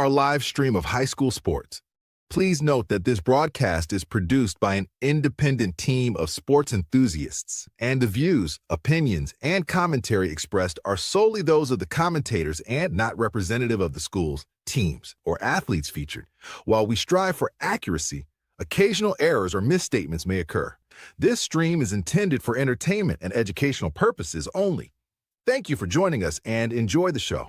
our live stream of high school sports. Please note that this broadcast is produced by an independent team of sports enthusiasts, and the views, opinions, and commentary expressed are solely those of the commentators and not representative of the schools, teams, or athletes featured. While we strive for accuracy, occasional errors or misstatements may occur. This stream is intended for entertainment and educational purposes only. Thank you for joining us and enjoy the show.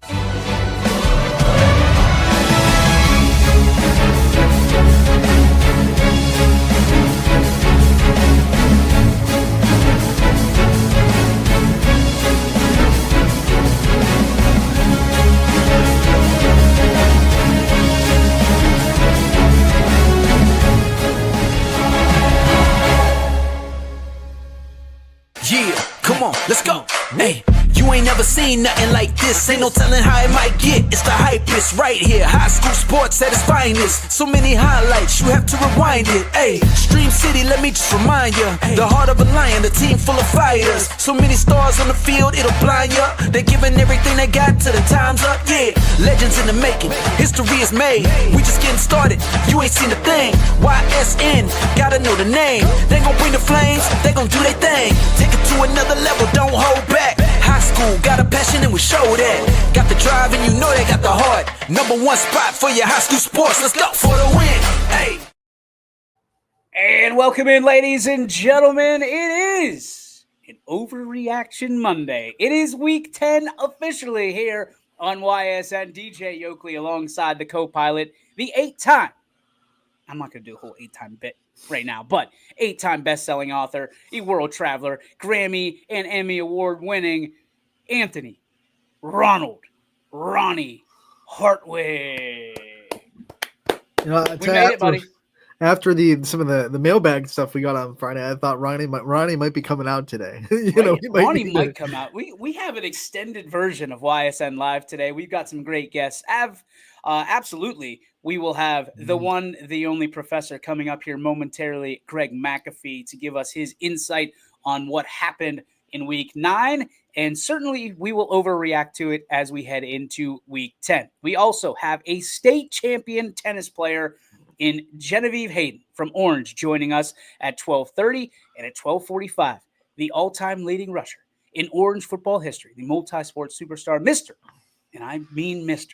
Yeah, come on, let's go. Hey, you ain't never seen nothing like this. Ain't no telling how it might get. It's the hypest right here. High school sports at its finest. So many highlights, you have to rewind it. Hey, Stream City, let me just remind ya. The heart of a lion, a team full of fighters. So many stars on the field, it'll blind ya. They're giving everything they got till the time's up. Yeah, legends in the making. History is made. We just getting started. You ain't seen a thing. YSN, gotta know the name. They gon' bring the flames. They gon' do their thing. Take it to another level, don't hold back. High school, got a passion and we show that. Got the drive and you know they got the heart. Number one spot for your high school sports. Let's go for the win. Hey. And welcome in, ladies and gentlemen. It is an Overreaction Monday. It is week 10 officially here on YSN. DJ Yoakley alongside the co-pilot, the 8-time. I'm not going to do a whole 8-time bit right now, but 8-time best-selling author, a world traveler, Grammy and Emmy award-winning Anthony Ronnie Hartwig. You know, We made it, buddy. After some of the mailbag stuff we got on Friday, I thought Ronnie might be coming out today. Ronnie might come out. We have an extended version of YSN Live today. We've got some great guests. Absolutely. We will have the one, the only professor coming up here momentarily, Greg McAfee, to give us his insight on what happened in week 9. And certainly we will overreact to it as we head into week 10. We also have a state champion tennis player in Genevieve Hayden from Orange joining us at 12:30 and at 12:45. The all-time leading rusher in Orange football history, the multi-sport superstar, Mr. And I mean Mr.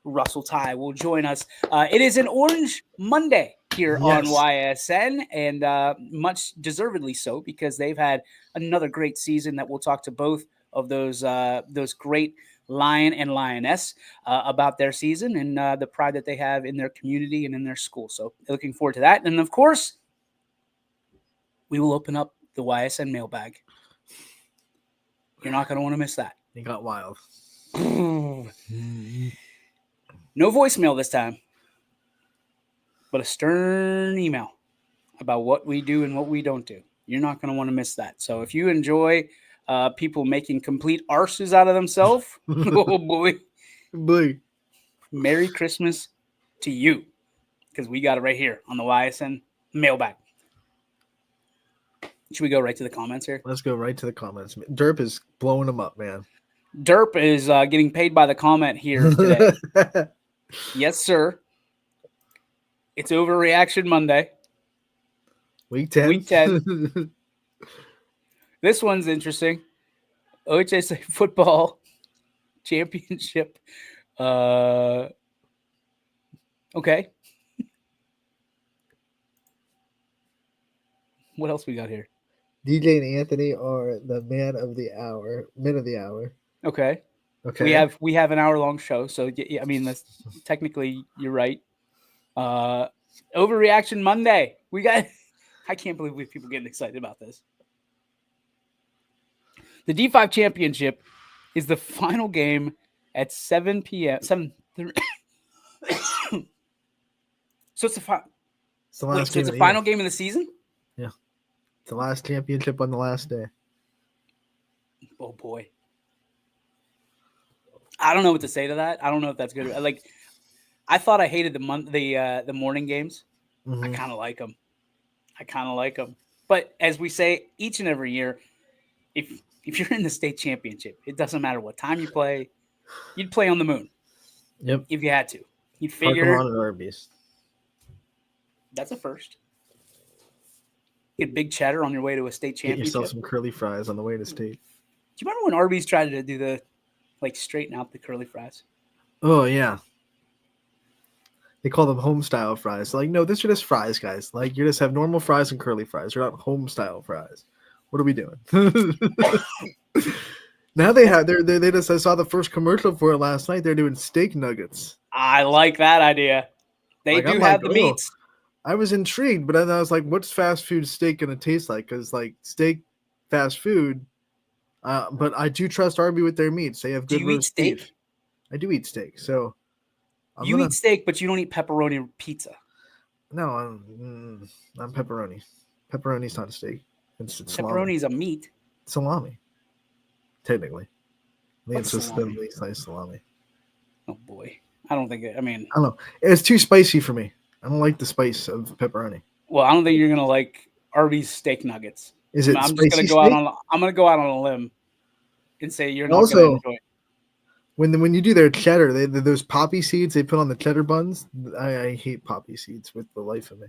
Russell Ty will join us. It is an Orange Monday here on YSN, and much deservedly so because they've had another great season that we'll talk to both of those great Lion and Lioness about their season and the pride that they have in their community and in their school. So looking forward to that. And of course, we will open up the YSN mailbag. You're not going to want to miss that. It got wild. No voicemail this time, but a stern email about what we do and what we don't do. You're not going to want to miss that. So if you enjoy people making complete arses out of themselves, oh boy, Merry Christmas to you, because we got it right here on the YSN mailbag. Should we go right to the comments here? Let's go right to the comments. Derp is blowing them up, man. Derp is getting paid by the comment here today. Yes, sir. It's Overreaction Monday. Week 10. Week 10. This one's interesting. OHSA football championship. Okay. What else we got here? DJ and Anthony are the men of the hour. Okay. Okay. We have an hour-long show, so I mean, that's technically you're right. Overreaction Monday. We got. I can't believe we have people getting excited about this. The D5 Championship is the final game at 7 p.m. 7:30. So it's the final game of the season. Yeah, it's the last championship on the last day. Oh boy. I don't know what to say to that. I don't know if that's good. Like, I thought I hated the morning games. Mm-hmm. I kind of like them. But as we say each and every year, if you're in the state championship, it doesn't matter what time you play. You'd play on the moon. Yep. If you had to. You'd Park 'em figure on at Arby's. that's a first. Get big cheddar on your way to a state Get yourself championship. some curly fries on the way to state. Do you remember when Arby's tried to do the straighten out the curly fries? Oh yeah. They call them home style fries. Like, no, these are just fries, guys. Like, you just have normal fries and curly fries. They're not home style fries. What are we doing? Now they have they just I saw the first commercial for it last night. They're doing steak nuggets. I like that idea. They Like, do I'm have like, the meats. I was intrigued, but then I was like, what's fast food steak gonna taste like? Because like steak fast food, but I do trust Arby with their meats. They have Do good you eat roast steak? beef. I do eat steak, so You eat steak, but you don't eat pepperoni pizza. no, I'm pepperoni. Pepperoni's not a steak. It's salami. Pepperoni's a meat. Salami, technically. I think What's it's just salami? thinly sliced salami. Oh boy, I don't think. I mean, I don't know. It's too spicy for me. I don't like the spice of pepperoni. well, I don't think you're gonna like Arby's steak nuggets. Is it I'm spicy just gonna go out steak? on. I'm gonna go out on a limb and say you're not Also, gonna enjoy it. When you do their cheddar, those poppy seeds they put on the cheddar buns. I hate poppy seeds with the life of me.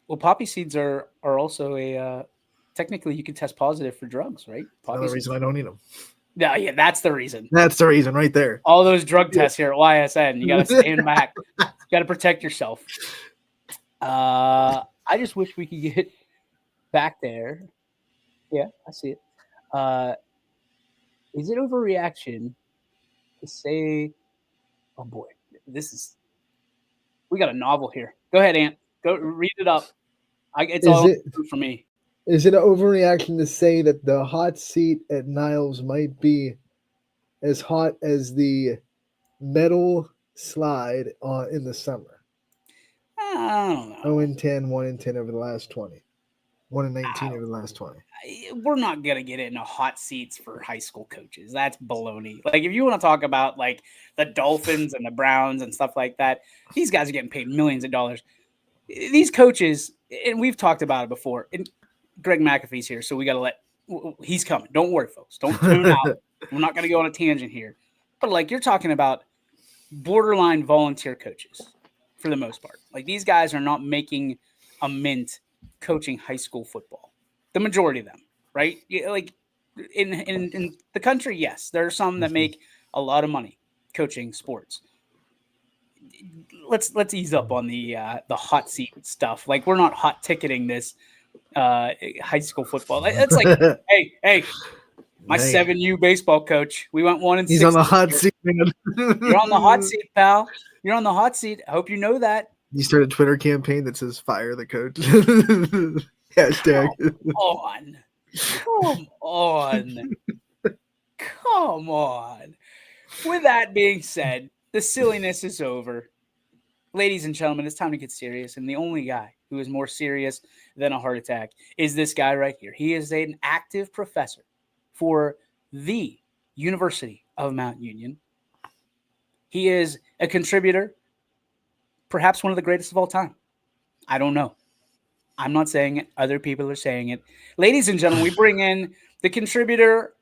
Well, poppy seeds are also a technically you can test positive for drugs, right? Poppy Another seeds. reason I don't eat them. Yeah, that's the reason. That's the reason right there. All those drug tests here at YSN, you got to stand back. You got to protect yourself. I just wish we could get back there. Yeah, I see it. Is it overreaction to say, oh boy, we got a novel here. Go ahead, Ant. Go read it up. It's all for me. Is it an overreaction to say that the hot seat at Niles might be as hot as the metal slide in the summer? I don't know. 0-10, 1-10 over the last 20. 1-19 over the last 20. We're not gonna get into hot seats for high school coaches. That's baloney. Like if you want to talk about like the Dolphins and the Browns and stuff like that, these guys are getting paid millions of dollars. These coaches, and we've talked about it before. And Greg McAfee's here, so we got to he's coming. Don't worry, folks. Don't tune out. We're not going to go on a tangent here. But like you're talking about borderline volunteer coaches for the most part. Like these guys are not making a mint coaching high school football. The majority of them, right? Like in the country, yes, there are some that make a lot of money coaching sports. Let's ease up on the hot seat stuff. Like we're not hot ticketing this high school football. It's like, hey, my 7U baseball coach. We went 1-6. He's on the hot seat, man. You're on the hot seat, pal. You're on the hot seat. I hope you know that. You started a Twitter campaign that says "Fire the coach." Hashtag. Come on. With that being said, the silliness is over. Ladies and gentlemen, it's time to get serious. And the only guy who is more serious than a heart attack is this guy right here. He is an active professor for the University of Mount Union. He is a contributor, perhaps one of the greatest of all time. I don't know. I'm not saying it. Other people are saying it. Ladies and gentlemen, we bring in the contributor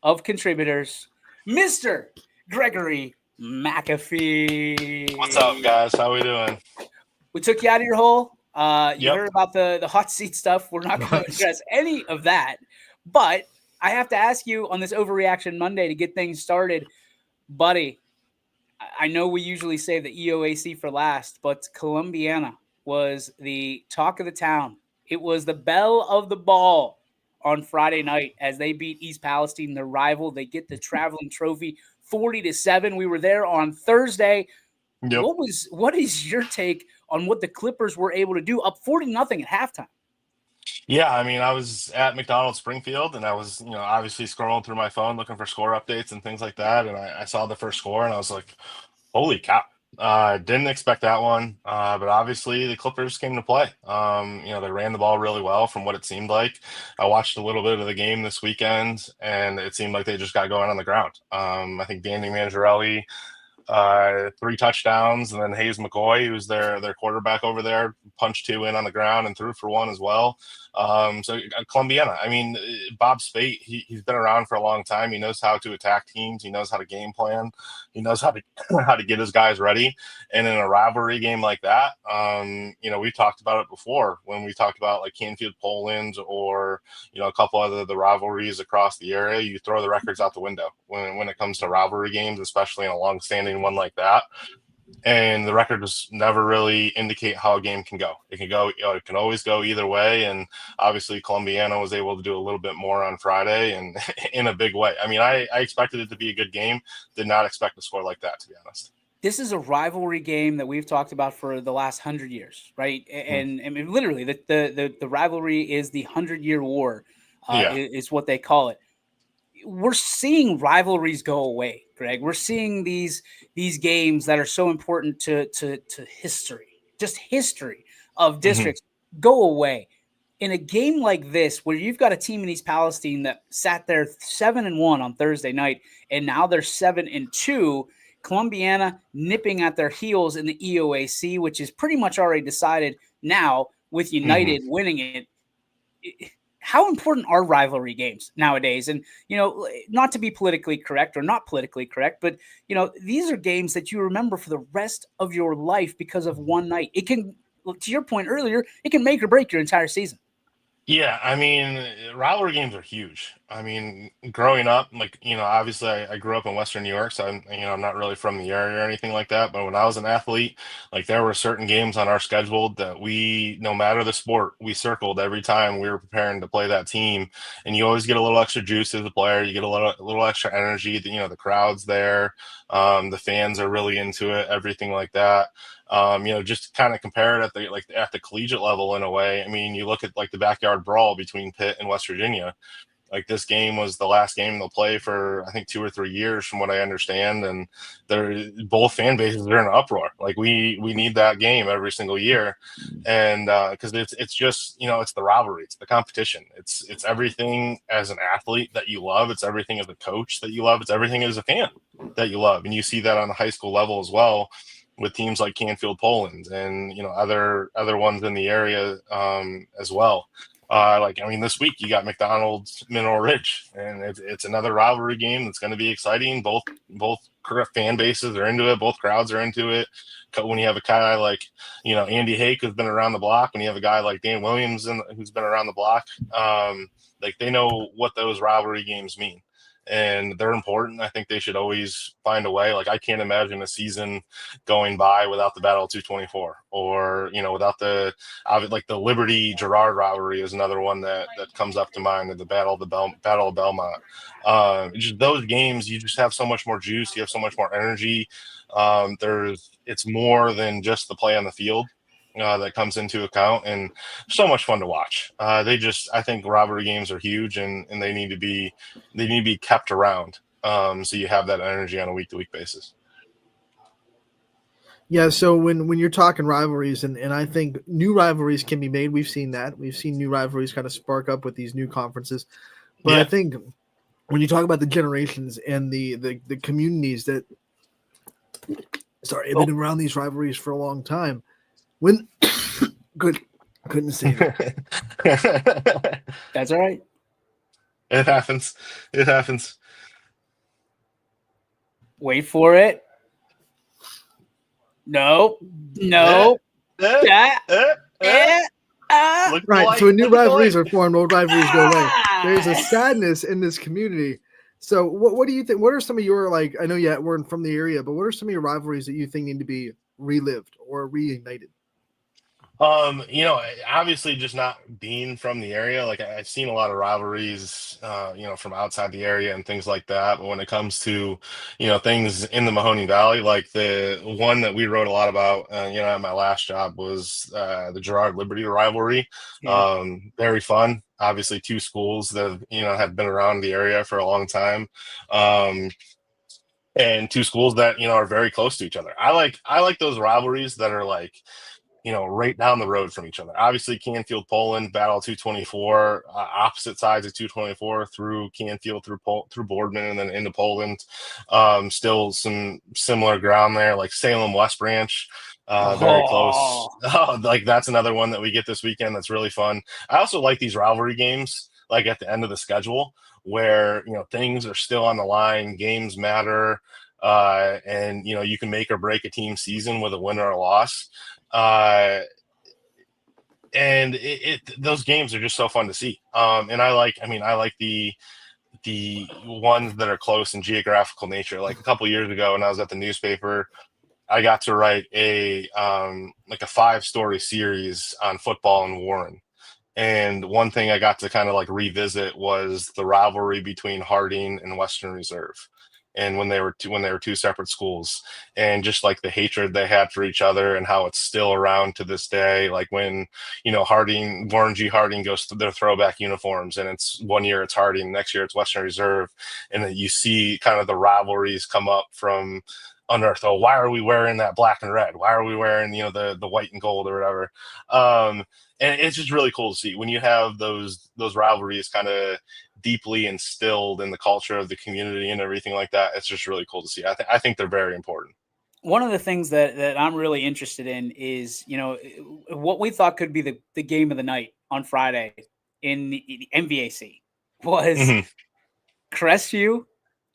of contributors, Mr. Gregory McAfee. What's up, guys? How we doing? We took you out of your hole. You Yep. heard about the hot seat stuff. We're not going to address any of that. But I have to ask you on this Overreaction Monday to get things started. Buddy, I know we usually say the EOAC for last, but Columbiana was the talk of the town. It was the belle of the ball on Friday night as they beat East Palestine, their rival. They get the traveling trophy 40-7. We were there on Thursday. Yep. What is your take on what the Clippers were able to do, up 40-0 at halftime? Yeah, I mean, I was at McDonald's Springfield, and I was, obviously scrolling through my phone looking for score updates and things like that, and I saw the first score, and I was like, holy cow. Didn't expect that one, but obviously the Clippers came to play. They ran the ball really well from what it seemed like. I watched a little bit of the game this weekend, and it seemed like they just got going on the ground. I think Danny Mangiarelli 3 touchdowns, and then Hayes McCoy, who's their quarterback over there, punched 2 in on the ground and threw for 1 as well. So Columbiana, I mean, Bob Spate, he's been around for a long time. He knows how to attack teams. He knows how to game plan. He knows how to how to get his guys ready. And in a rivalry game like that, we talked about it before when we talked about like Canfield Poland or a couple other the rivalries across the area. You throw the records out the window when it comes to rivalry games, especially in a long-standing one like that. And the records never really indicate how a game can go. It can go, it can always go either way. And obviously, Columbiana was able to do a little bit more on Friday and in a big way. I mean, I expected it to be a good game. Did not expect a score like that, to be honest. This is a rivalry game that we've talked about for the last 100 years, right? And I mean, literally, the rivalry is the 100-year war, is what they call it. We're seeing rivalries go away, Greg. We're seeing these games that are so important to history, just history of districts, go away. In a game like this, where you've got a team in East Palestine that sat there 7-1 on Thursday night, and now they're 7-2. Columbiana nipping at their heels in the EOAC, which is pretty much already decided now with United winning it. How important are rivalry games nowadays? And, not to be politically correct or not politically correct, but, these are games that you remember for the rest of your life because of one night. It can, to your point earlier, it can make or break your entire season. Yeah, I mean, rivalry games are huge. I mean, growing up, like, obviously I grew up in Western New York, so I'm not really from the area or anything like that. But when I was an athlete, like there were certain games on our schedule that we, no matter the sport, we circled every time we were preparing to play that team. And you always get a little extra juice as a player. You get a little extra energy. The crowd's there. The fans are really into it, everything like that. Just kind of compare it at the collegiate level in a way. I mean, you look at like the backyard brawl between Pitt and West Virginia. Like this game was the last game they'll play for, I think, 2 or 3 years from what I understand. And they're both fan bases are in an uproar. Like we need that game every single year. And because it's just, it's the rivalry, it's the competition. It's everything as an athlete that you love. It's everything as a coach that you love. It's everything as a fan that you love. And you see that on the high school level as well, with teams like Canfield Poland and other ones in the area as well. This week you got McDonald's Mineral Ridge, and it's another rivalry game that's going to be exciting. Both fan bases are into it. Both crowds are into it. When you have a guy like Andy Hake, who's been around the block, when you have a guy like Dan Williams who's been around the block, they know what those rivalry games mean. And they're important. I think they should always find a way. Like I can't imagine a season going by without the Battle of 224, or without the Liberty Girard rivalry is another one that comes up to mind. The Battle of Belmont. Just those games, you just have so much more juice. You have so much more energy. It's more than just the play on the field. That comes into account, and so much fun to watch. I think rivalry games are huge, and they need to be kept around. So you have that energy on a week-to-week basis. Yeah. So when you're talking rivalries, and I think new rivalries can be made. We've seen that. We've seen new rivalries kind of spark up with these new conferences. But I think when you talk about the generations and the communities that, have been around these rivalries for a long time. When couldn't say that. That's all right. It happens. Wait for it. No. Right. So when new rivalries are formed, old rivalries go away. There's a sadness in this community. So what do you think? What are some of your, I know you weren't from the area, but what are some of your rivalries that you think need to be relived or reignited? Obviously just not being from the area, like I've seen a lot of rivalries, from outside the area and things like that. But when it comes to, things in the Mahoning Valley, like the one that we wrote a lot about, at my last job was the Girard Liberty rivalry. Very fun. Obviously 2 schools that, have been around the area for a long time. And 2 schools that, are very close to each other. I like those rivalries that are right down the road from each other. Obviously, Canfield, Poland, Battle 224, opposite sides of 224 through Canfield, through Boardman, and then into Poland. Still some similar ground there, like Salem, West Branch. Very close. Like that's another one that we get this weekend. That's really fun. I also like these rivalry games, like at the end of the schedule, where things are still on the line, games matter, and you can make or break a team season with a win or a loss. And those games are just so fun to see. And I like the ones that are close in geographical nature. Like a couple years ago when I was at the newspaper, I got to write a 5-story series on football in Warren. And one thing I got to kind of like revisit was the rivalry between Harding and Western Reserve. And when they were two separate schools, and just like the hatred they had for each other, and how it's still around to this day. Like when Warren G. Harding goes to their throwback uniforms, and it's one year it's Harding, next year it's Western Reserve, and then you see kind of the rivalries come up from unearthed. Oh, why are we wearing that black and red? Why are we wearing the white and gold or whatever? And it's just really cool to see when you have those rivalries kind of deeply instilled in the culture of the community and everything like that. It's just really cool to see. I think they're very important. One of the things that I'm really interested in is, what we thought could be the game of the night on Friday in the MVAC was Crestview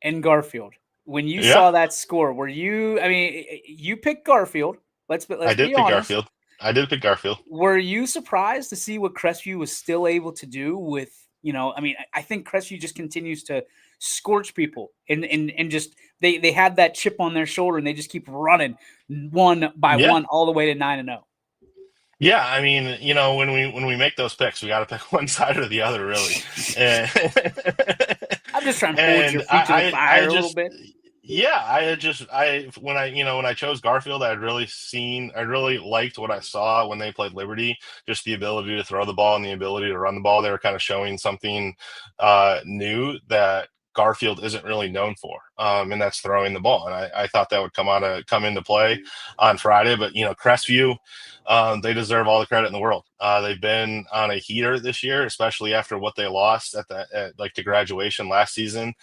and Garfield. When you saw that score, you picked Garfield. Let's be honest. Garfield. I did pick Garfield. Were you surprised to see what Crestview was still able to do with, I think Crestview just continues to scorch people and just they had that chip on their shoulder and they just keep running one by one all the way to 9-0. Yeah, when we make those picks, we got to pick one side or the other, really. I'm just trying to hold your feet to the fire a little bit. Yeah, when I chose Garfield, I really liked what I saw when they played Liberty, just the ability to throw the ball and the ability to run the ball. They were kind of showing something new that Garfield isn't really known for, and that's throwing the ball. And I thought that would come into play on Friday. But Crestview, they deserve all the credit in the world. They've been on a heater this year, especially after what they lost to graduation last season.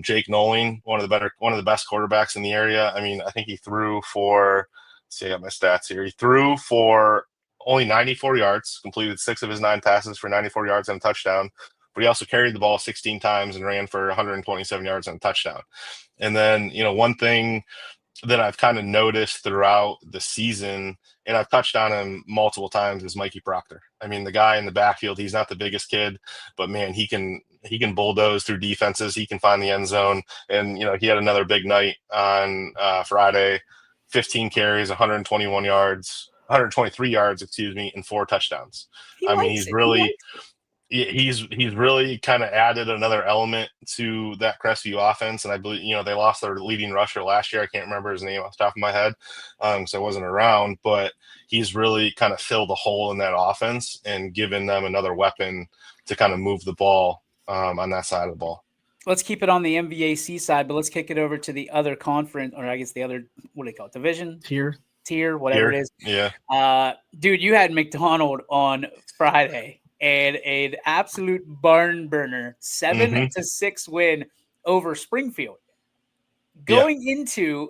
Jake Nolan, one of the best quarterbacks in the area. I think he threw for. Let's see, I got my stats here. He threw for only 94 yards, completed 6 of his 9 passes for 94 yards and a touchdown. But he also carried the ball 16 times and ran for 127 yards and a touchdown. And then, one thing that I've kind of noticed throughout the season, and I've touched on him multiple times, is Mikey Proctor. The guy in the backfield, he's not the biggest kid, but man, he can bulldoze through defenses. He can find the end zone. And, he had another big night on Friday, 15 carries, 123 yards, and 4 touchdowns. He's really kind of added another element to that Crestview offense. And I believe, they lost their leading rusher last year. I can't remember his name off the top of my head. So I wasn't around, but he's really kind of filled a hole in that offense and given them another weapon to kind of move the ball on that side of the ball. Let's keep it on the MVAC side, but let's kick it over to the other conference, or I guess the other, what do they call it? Division? Tier, whatever it is. Yeah. Dude, you had McDonald on Friday. And an absolute barn burner, 7-6 win over Springfield. Going into,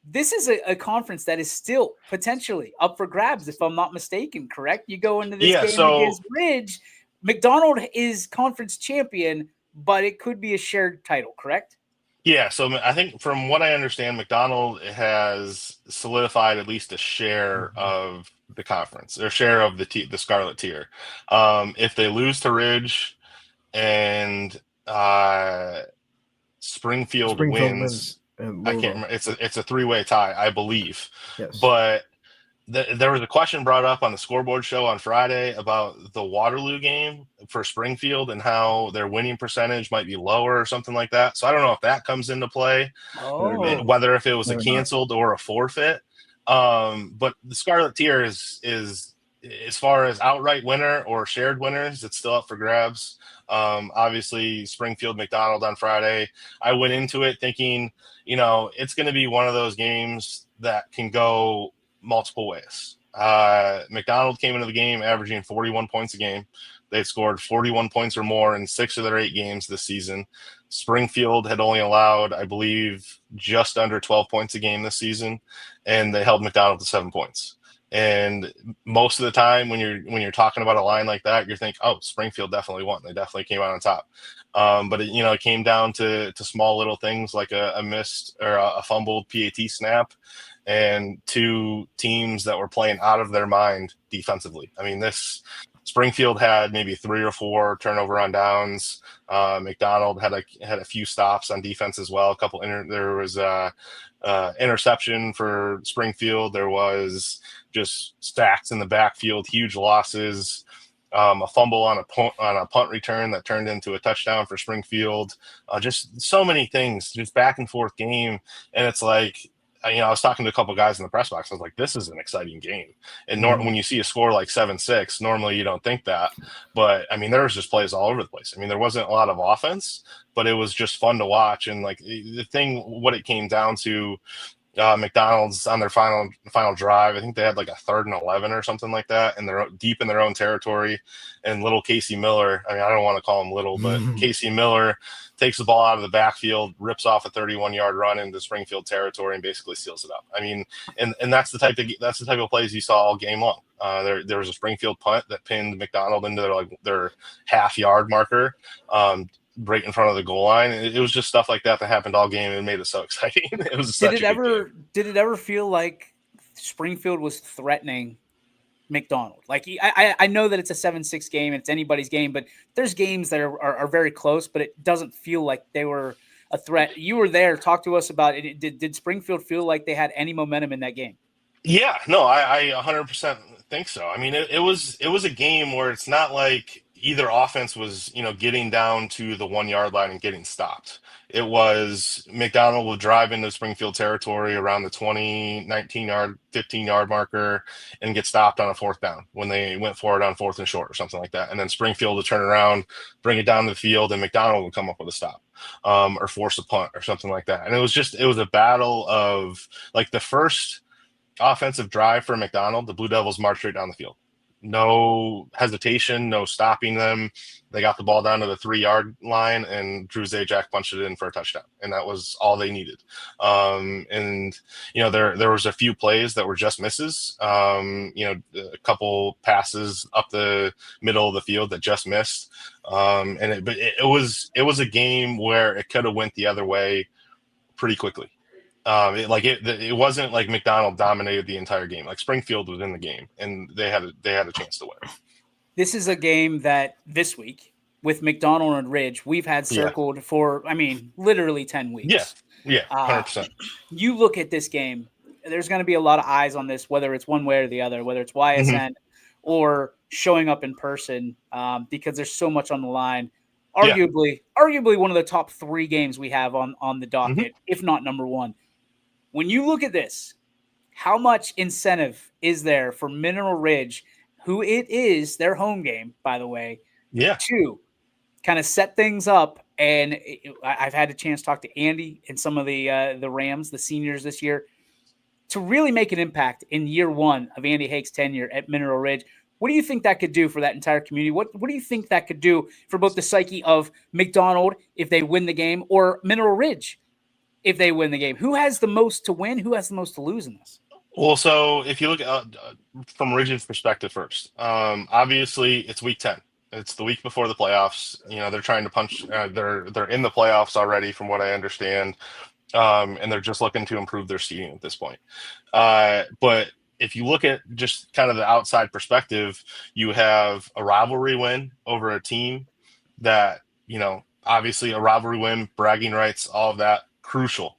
this is a conference that is still potentially up for grabs, if I'm not mistaken, correct? You go into this game against Ridge. McDonald is conference champion, but it could be a shared title, correct? Yeah, so I think from what I understand, McDonald has solidified at least a share of the conference, or share of the Scarlet Tier. If they lose to Ridge and Springfield wins, I can't remember. It's a 3-way tie, I believe. Yes. But there was a question brought up on the scoreboard show on Friday about the Waterloo game for Springfield and how their winning percentage might be lower or something like that. So I don't know if that comes into play, whether if it was a canceled or a forfeit. But the Scarlet Tier is as far as outright winner or shared winners, it's still up for grabs. Obviously Springfield McDonald on Friday. I went into it thinking, it's going to be one of those games that can go multiple ways. McDonald came into the game averaging 41 points a game. They'd scored 41 points or more in 6 of their 8 games this season. Springfield had only allowed, I believe, just under 12 points a game this season, and they held McDonald to 7 points. And most of the time, when you're talking about a line like that, you're thinking, "Oh, Springfield definitely won. They definitely came out on top." But it came down to small little things like a missed or a fumbled PAT snap, and 2 teams that were playing out of their mind defensively. I mean, this Springfield had maybe 3 or 4 turnover on downs. McDonald had a few stops on defense as well. There was interception for Springfield. There was just stacks in the backfield, huge losses. A fumble on a punt return that turned into a touchdown for Springfield. Just so many things, just back and forth game. And it's like, I was talking to a couple of guys in the press box. I was like, this is an exciting game. And when you see a score like 7-6, normally you don't think that. But, I mean, there was just plays all over the place. I mean, there wasn't a lot of offense, but it was just fun to watch. And, like, what it came down to, McDonald's on their final drive, I think they had like a 3rd and 11 or something like that, and they're deep in their own territory. And little Casey Miller, I mean, I don't want to call him little, but Casey Miller takes the ball out of the backfield, rips off a 31-yard run into Springfield territory, and basically seals it up. I mean, and that's the type of plays you saw all game long. There was a Springfield punt that pinned McDonald into their half-yard marker. Right in front of the goal line. It was just stuff like that happened all game and made it so exciting. It was Did it ever feel like Springfield was threatening McDonald? Like, I know that it's a 7-6 game and it's anybody's game, but there's games that are very close, but it doesn't feel like they were a threat. You were there. Talk to us about it. Did Springfield feel like they had any momentum in that game? Yeah, no, I 100% think so. I mean, it was a game where it's not like either offense was, getting down to the 1-yard line and getting stopped. It was McDonald would drive into Springfield territory around the 19-yard, 15-yard marker and get stopped on a 4th down when they went for it on 4th and short or something like that. And then Springfield would turn around, bring it down the field, and McDonald would come up with a stop or force a punt or something like that. And it was a battle of, like, the first offensive drive for McDonald, the Blue Devils marched right down the field. No hesitation, no stopping them. They got the ball down to the 3-yard line, and Drew Zajac punched it in for a touchdown, and that was all they needed. There was a few plays that were just misses. A couple passes up the middle of the field that just missed. But it was a game where it could have went the other way pretty quickly. It wasn't like McDonald dominated the entire game. Like, Springfield was in the game, and they had a chance to win. This is a game that this week with McDonald and Ridge we've had circled for, literally 10 weeks. Yeah, 100%. You look at this game, there's going to be a lot of eyes on this, whether it's one way or the other, whether it's YSN or showing up in person, because there's so much on the line. Arguably one of the top 3 games we have on the docket, if not number 1. When you look at this, how much incentive is there for Mineral Ridge, who it is their home game, by the way, to kind of set things up? And I've had a chance to talk to Andy and some of the Rams, the seniors this year, to really make an impact in year 1 of Andy Hake's tenure at Mineral Ridge. What do you think that could do for that entire community? What do you think that could do for both the psyche of McDonald if they win the game, or Mineral Ridge if they win the game? Who has the most to win? Who has the most to lose in this? Well, so if you look at from Ridge's perspective first, obviously it's week 10. It's the week before the playoffs. They're trying to punch. They're in the playoffs already, from what I understand, and they're just looking to improve their seeding at this point. But if you look at just kind of the outside perspective, you have a rivalry win over a team that, obviously a rivalry win, bragging rights, all of that, crucial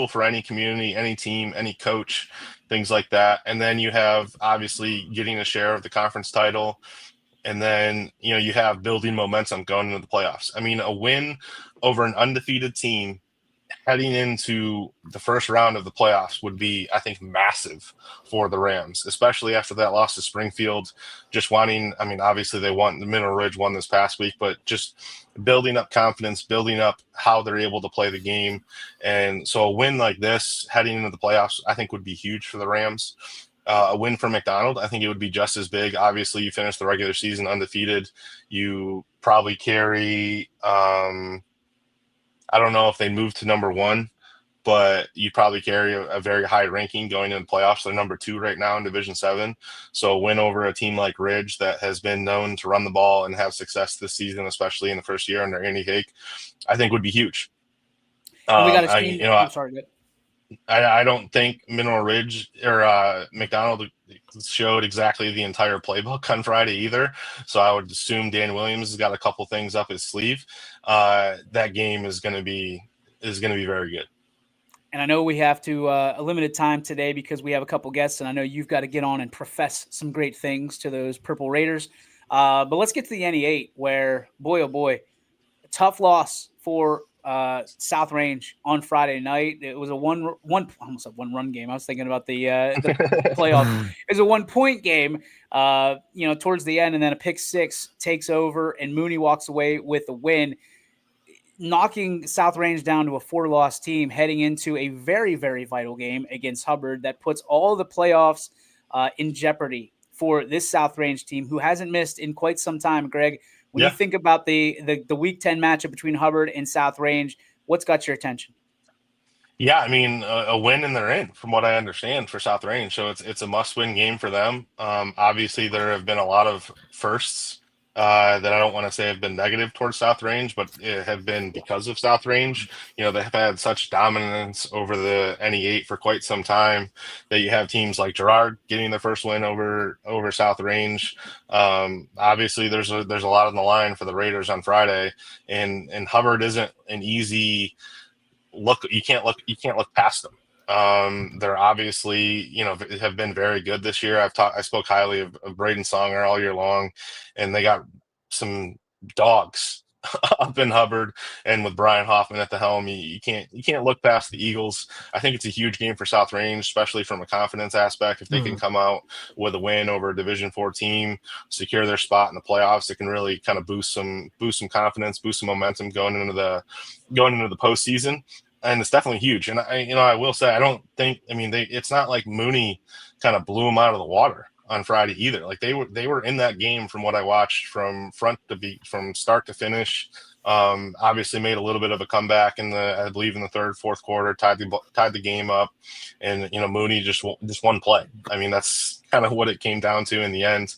for any community, any team, any coach, things like that. And then you have obviously getting a share of the conference title. And then, you have building momentum going into the playoffs. I mean, a win over an undefeated team heading into the first round of the playoffs would be, I think, massive for the Rams, especially after that loss to Springfield. Just wanting, obviously the Mineral Ridge won this past week, but just building up confidence, building up how they're able to play the game. And so a win like this heading into the playoffs, I think, would be huge for the Rams. a win for McDonald. I think it would be just as big. Obviously, you finish the regular season undefeated. You probably carry, I don't know if they move to number 1, but you probably carry a very high ranking going into the playoffs. They're number 2 right now in Division 7. So a win over a team like Ridge that has been known to run the ball and have success this season, especially in the first year under Andy Hake, I think would be huge. And we got to see. I'm sorry, good. I don't think Mineral Ridge or McDonald showed exactly the entire playbook on Friday either. So I would assume Dan Williams has got a couple things up his sleeve. That game is going to be very good. And I know we have to a limited time today because we have a couple guests, and I know you've got to get on and profess some great things to those Purple Raiders. But let's get to the NE8, where boy, oh boy, tough loss for South Range on Friday night. It was a almost a one-run game. I was thinking about the playoff. It was a 1-point game, towards the end, and then a pick six takes over, and Mooney walks away with the win, knocking South Range down to a 4-loss team heading into a very, very vital game against Hubbard that puts all the playoffs in jeopardy for this South Range team, who hasn't missed in quite some time. Greg, when you think about the Week 10 matchup between Hubbard and South Range, what's got your attention? Yeah, I mean, a win and they're in, from what I understand, for South Range. So it's a must-win game for them. Obviously, there have been a lot of firsts that I don't want to say have been negative towards South Range, but it have been because of South Range. They have had such dominance over the NE8 for quite some time that you have teams like Girard getting their first win over South Range. Obviously, there's a lot on the line for the Raiders on Friday, and Hubbard isn't an easy look. You can't look past them. They're obviously, have been very good this year. I spoke highly of Braden Songer all year long, and they got some dogs up in Hubbard, and with Brian Hoffman at the helm, you can't look past the Eagles. I think it's a huge game for South Range, especially from a confidence aspect. If they can come out with a win over a Division 4 team, secure their spot in the playoffs, it can really kind of boost some confidence, boost some momentum going into the postseason. And it's definitely huge. And I will say, it's not like Mooney kind of blew them out of the water on Friday either. Like they were in that game from what I watched from start to finish. Obviously made a little bit of a comeback I believe in the third, fourth quarter, tied the game up, and Mooney just one play. I mean, that's kind of what it came down to in the end.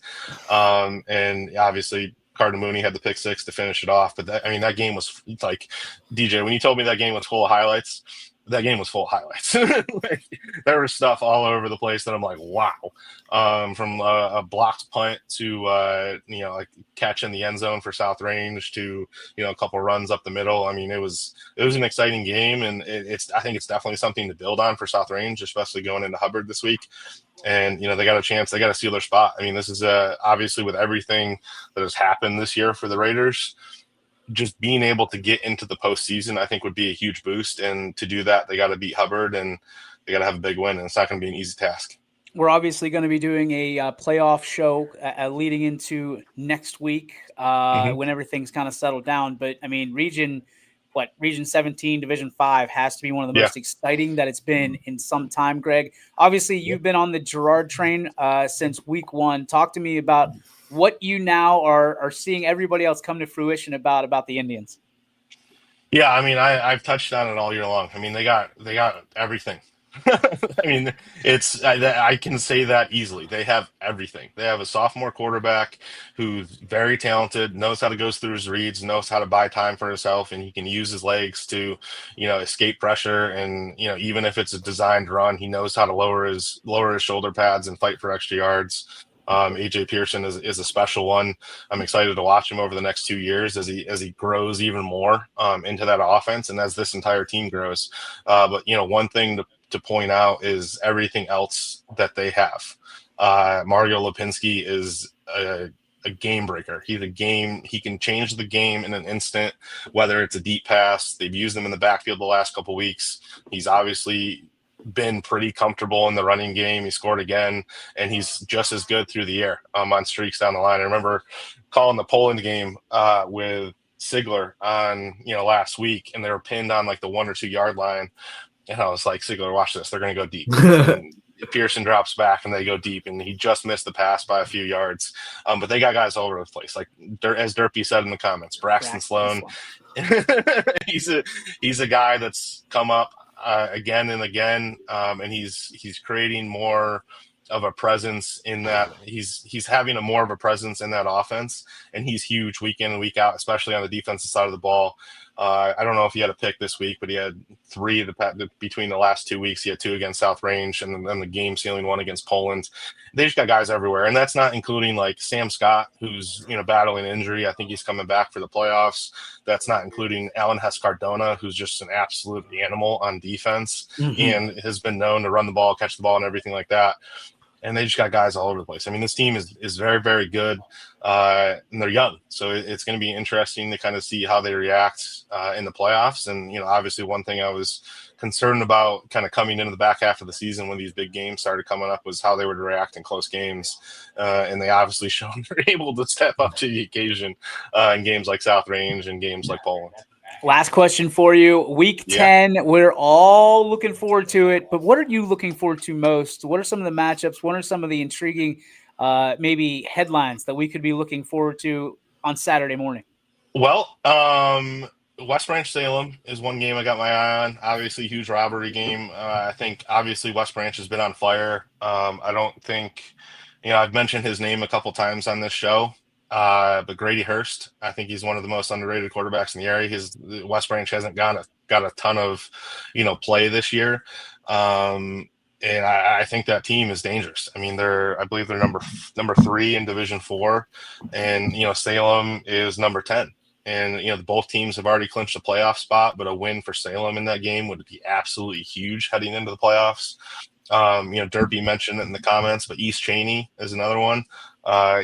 And obviously Cardinal Mooney had the pick six to finish it off. But that game was like, DJ, when you told me that game was full of highlights, that game was full of highlights. Like, there was stuff all over the place that I'm like, wow. From a blocked punt to like catch in the end zone for South Range to a couple runs up the middle. I mean, it was an exciting game, and I think it's definitely something to build on for South Range, especially going into Hubbard this week. And they got a chance. They got to seal their spot. I mean, this is obviously with everything that has happened this year for the Raiders, just being able to get into the postseason, I think, would be a huge boost. And to do that, they got to beat Hubbard, and they got to have a big win. And it's not going to be an easy task. We're obviously going to be doing a playoff show leading into next week when everything's kind of settled down. But I mean, Region 17, Division 5 has to be one of the most exciting that it's been in some time, Greg. Obviously, you've been on the Girard train since week 1. Talk to me about what you now are seeing everybody else come to fruition about the Indians. Yeah, I mean, I've touched on it all year long. I mean, they got everything. I mean, I can say that easily. They have everything. They have a sophomore quarterback who's very talented, knows how to go through his reads, knows how to buy time for himself, and he can use his legs to, escape pressure. And even if it's a designed run, he knows how to lower his shoulder pads and fight for extra yards. AJ Pearson is a special one. I'm excited to watch him over the next 2 years as he grows even more into that offense, and as this entire team grows. But one thing to point out is everything else that they have. Mario Lipinski is a game breaker. He can change the game in an instant, whether it's a deep pass. They've used him in the backfield the last couple weeks. He's obviously been pretty comfortable in the running game. He scored again, and he's just as good through the air on streaks down the line. I remember calling the Poland game with Sigler on last week, and they were pinned on like the 1 or 2 yard line. And I was like, Sigler, watch this. They're going to go deep. Pearson drops back and they go deep, and he just missed the pass by a few yards. But they got guys all over the place, like as Derpy said in the comments, Braxton Sloan. he's a guy that's come up again and again, and he's creating more of a presence in that. He's having a more of a presence in that offense, and he's huge week in and week out, especially on the defensive side of the ball. I don't know if he had a pick this week, but he had 3 between the last 2 weeks. He had 2 against South Range, and then the game-sealing 1 against Poland. They just got guys everywhere, and that's not including like Sam Scott, who's battling injury. I think he's coming back for the playoffs. That's not including Alan Hess-Cardona, who's just an absolute animal on defense and has been known to run the ball, catch the ball, and everything like that. And they just got guys all over the place. I mean, this team is very, very good, and they're young. So it's going to be interesting to kind of see how they react in the playoffs. And, obviously one thing I was concerned about kind of coming into the back half of the season when these big games started coming up was how they would react in close games. And they obviously shown they're able to step up to the occasion in games like South Range and games like Poland. Last question for you. Week 10, we're all looking forward to it, but what are you looking forward to most? What are some of the matchups? What are some of the intriguing maybe headlines that we could be looking forward to on Saturday morning? Well, West Branch Salem is one game I got my eye on. Obviously, huge rivalry game. I think obviously West Branch has been on fire. I don't think, I've mentioned his name a couple times on this show. But Grady Hurst, I think he's one of the most underrated quarterbacks in the area. West Branch hasn't got a ton of, play this year. And I think that team is dangerous. I mean, I believe they're number 3 in Division 4, and Salem is number 10. And both teams have already clinched a playoff spot, but a win for Salem in that game would be absolutely huge heading into the playoffs. Derpy mentioned it in the comments, but East Cheney is another one.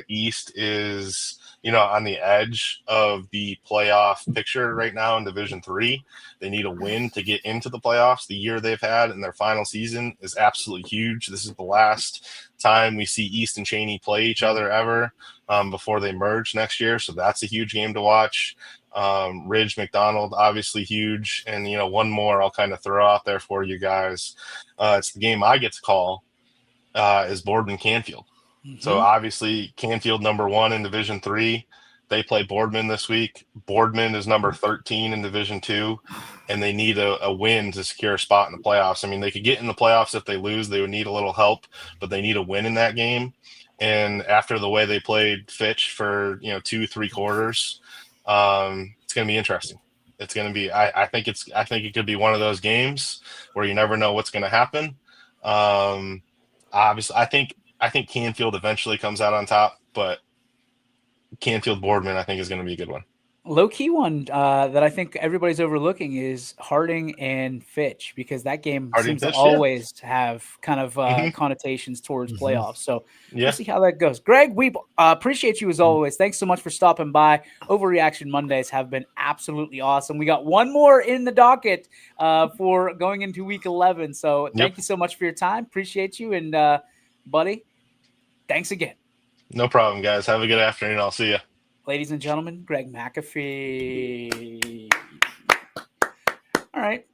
East is, on the edge of the playoff picture right now in Division 3. They need a win to get into the playoffs. The year they've had in their final season is absolutely huge. This is the last time we see East and Cheney play each other ever before they merge next year. So that's a huge game to watch. Ridge McDonald, obviously huge. And, one more I'll kind of throw out there for you guys. It's the game I get to call is Boardman Canfield. So obviously Canfield number 1 in Division 3. They play Boardman this week. Boardman is number 13 in Division 2, and they need a win to secure a spot in the playoffs. I mean, they could get in the playoffs if they lose. They would need a little help, but they need a win in that game. And after the way they played Fitch for 2-3 quarters, it's going to be interesting. It's going to be. I think it could be one of those games where you never know what's going to happen. Obviously, I think Canfield eventually comes out on top, but Canfield Boardman I think is going to be a good one. Low key one that I think everybody's overlooking is Harding and Fitch, because that game seems to always have kind of connotations towards playoffs. So we'll see how that goes. Greg, we appreciate you as always. Thanks so much for stopping by. Overreaction Mondays have been absolutely awesome. We got one more in the docket for going into week 11. So thank you so much for your time. Appreciate you. And buddy, thanks again. No problem, guys. Have a good afternoon. I'll see you. Ladies and gentlemen, Greg McAfee. All right.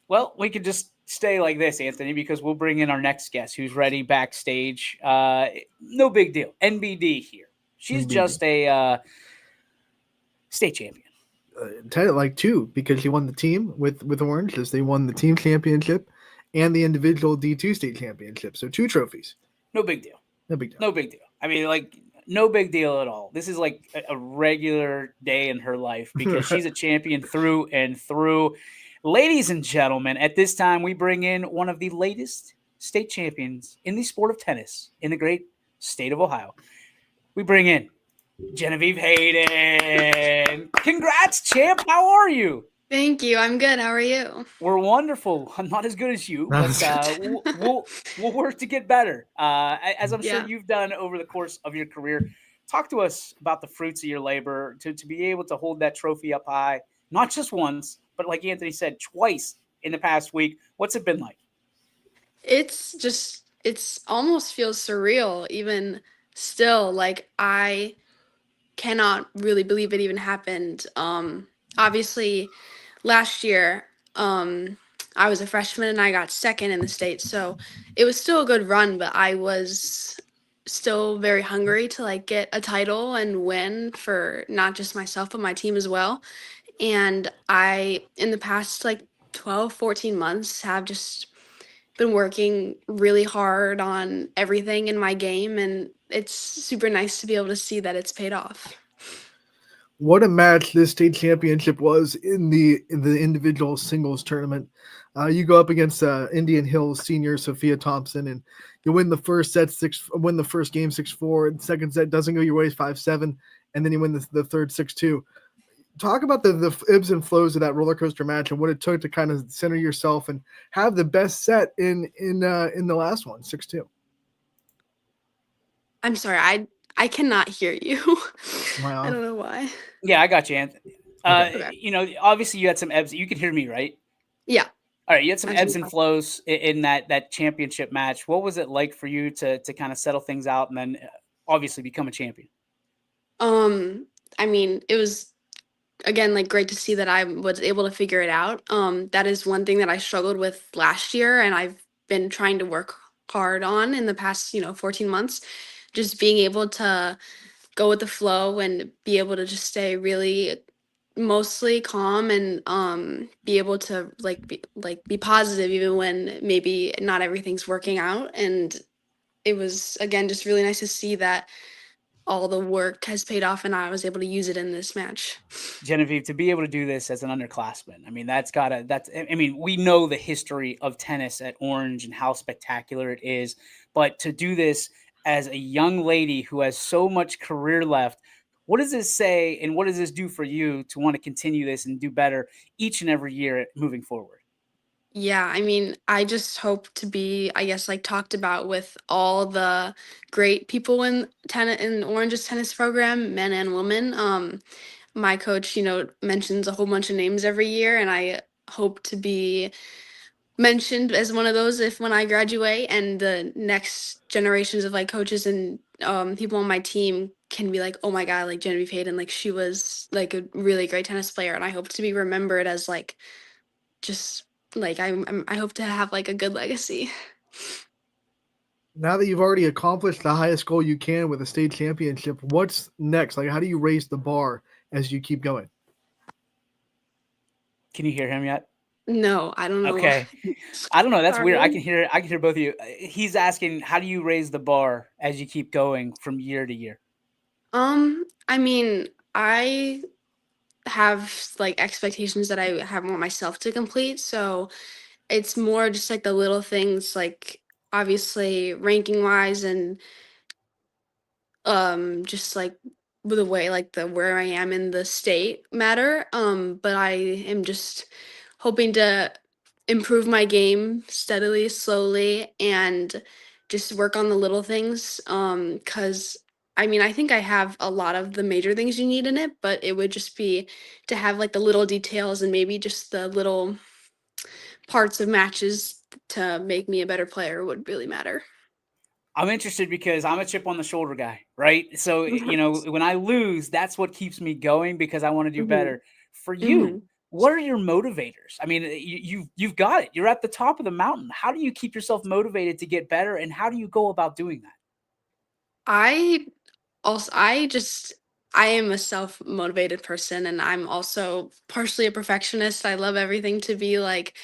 Well, we could just stay like this, Anthony, because we'll bring in our next guest who's ready backstage. No big deal. NBD here. She's just a state champion. Like 2, because she won the team with Orange, as they won the team championship and the individual D2 state championship. So 2 trophies. No big deal. No big deal. No big deal. I mean, like, no big deal at all. This is like a regular day in her life because she's a champion through and through. Ladies and gentlemen, at this time, we bring in one of the latest state champions in the sport of tennis in the great state of Ohio. We bring in Genevieve Hayden. Congrats, champ. How are you? Thank you. I'm good. How are you? We're wonderful. I'm not as good as you, but we'll work to get better. As I'm sure you've done over the course of your career. Talk to us about the fruits of your labor to be able to hold that trophy up high, not just once, but like Anthony said, twice in the past week. What's it been like? It's almost feels surreal even still. Like, I cannot really believe it even happened. Obviously last year, I was a freshman and I got second in the state. So it was still a good run, but I was still very hungry to like get a title and win for not just myself, but my team as well. And I, in the past like 12, 14 months, have just been working really hard on everything in my game. And it's super nice to be able to see that it's paid off. What a match this state championship was in the individual singles tournament. You go up against Indian Hills senior Sophia Thompson, and you win the first set win the first game 6-4. And second set doesn't go your way 5-7, and then you win the third 6-2. Talk about the ebbs and flows of that roller coaster match and what it took to kind of center yourself and have the best set in the last one 6-2. I'm sorry, I cannot hear you. Wow. I don't know why. Yeah, I got you, Anthony. Okay. You know, obviously you had some ebbs. You can hear me, right? Yeah. All right, you had some ebbs and Absolutely. flows in that championship match. What was it like for you to kind of settle things out and then obviously become a champion? I mean, it was again like great to see that I was able to figure it out. That is one thing that I struggled with last year and I've been trying to work hard on in the past, 14 months. Just being able to go with the flow and be able to just stay really mostly calm and be able to be positive even when maybe not everything's working out. And it was again just really nice to see that all the work has paid off and I was able to use it in this match. Genevieve, to be able to do this as an underclassman, I mean, I mean, we know the history of tennis at Orange and how spectacular it is, but to do this as a young lady who has so much career left, what does this say and what does this do for you to want to continue this and do better each and every year moving forward? Yeah, I mean, I just hope to be, I guess, like talked about with all the great people in Orange's tennis program, men and women. My coach, mentions a whole bunch of names every year, and I hope to be mentioned as one of those if when I graduate and the next generations of like coaches and people on my team can be like, oh my God, like Genevieve Hayden, like she was like a really great tennis player, and I hope to be remembered as like just like I hope to have like a good legacy. Now that you've already accomplished the highest goal you can with a state championship, what's next? Like, how do you raise the bar as you keep going? Can you hear him yet? No, I don't know. Okay. I don't know. That's weird. I Sorry. can hear both of you. He's asking, how do you raise the bar as you keep going from year to year? I mean, I have like expectations that I have want myself to complete, so it's more just like the little things, like obviously ranking wise and just like with the way like the where I am in the state matter. But I am just hoping to improve my game steadily, slowly, and just work on the little things. Cause I mean, I think I have a lot of the major things you need in it, but it would just be to have like the little details and maybe just the little parts of matches to make me a better player would really matter. I'm interested because I'm a chip on the shoulder guy, right? So, when I lose, that's what keeps me going because I want to do Hmm. better. For you, Hmm. what are your motivators? I mean, you've got it. You're at the top of the mountain. How do you keep yourself motivated to get better, and how do you go about doing that? I Also, I am a self-motivated person and I'm also partially a perfectionist. I love everything to be like,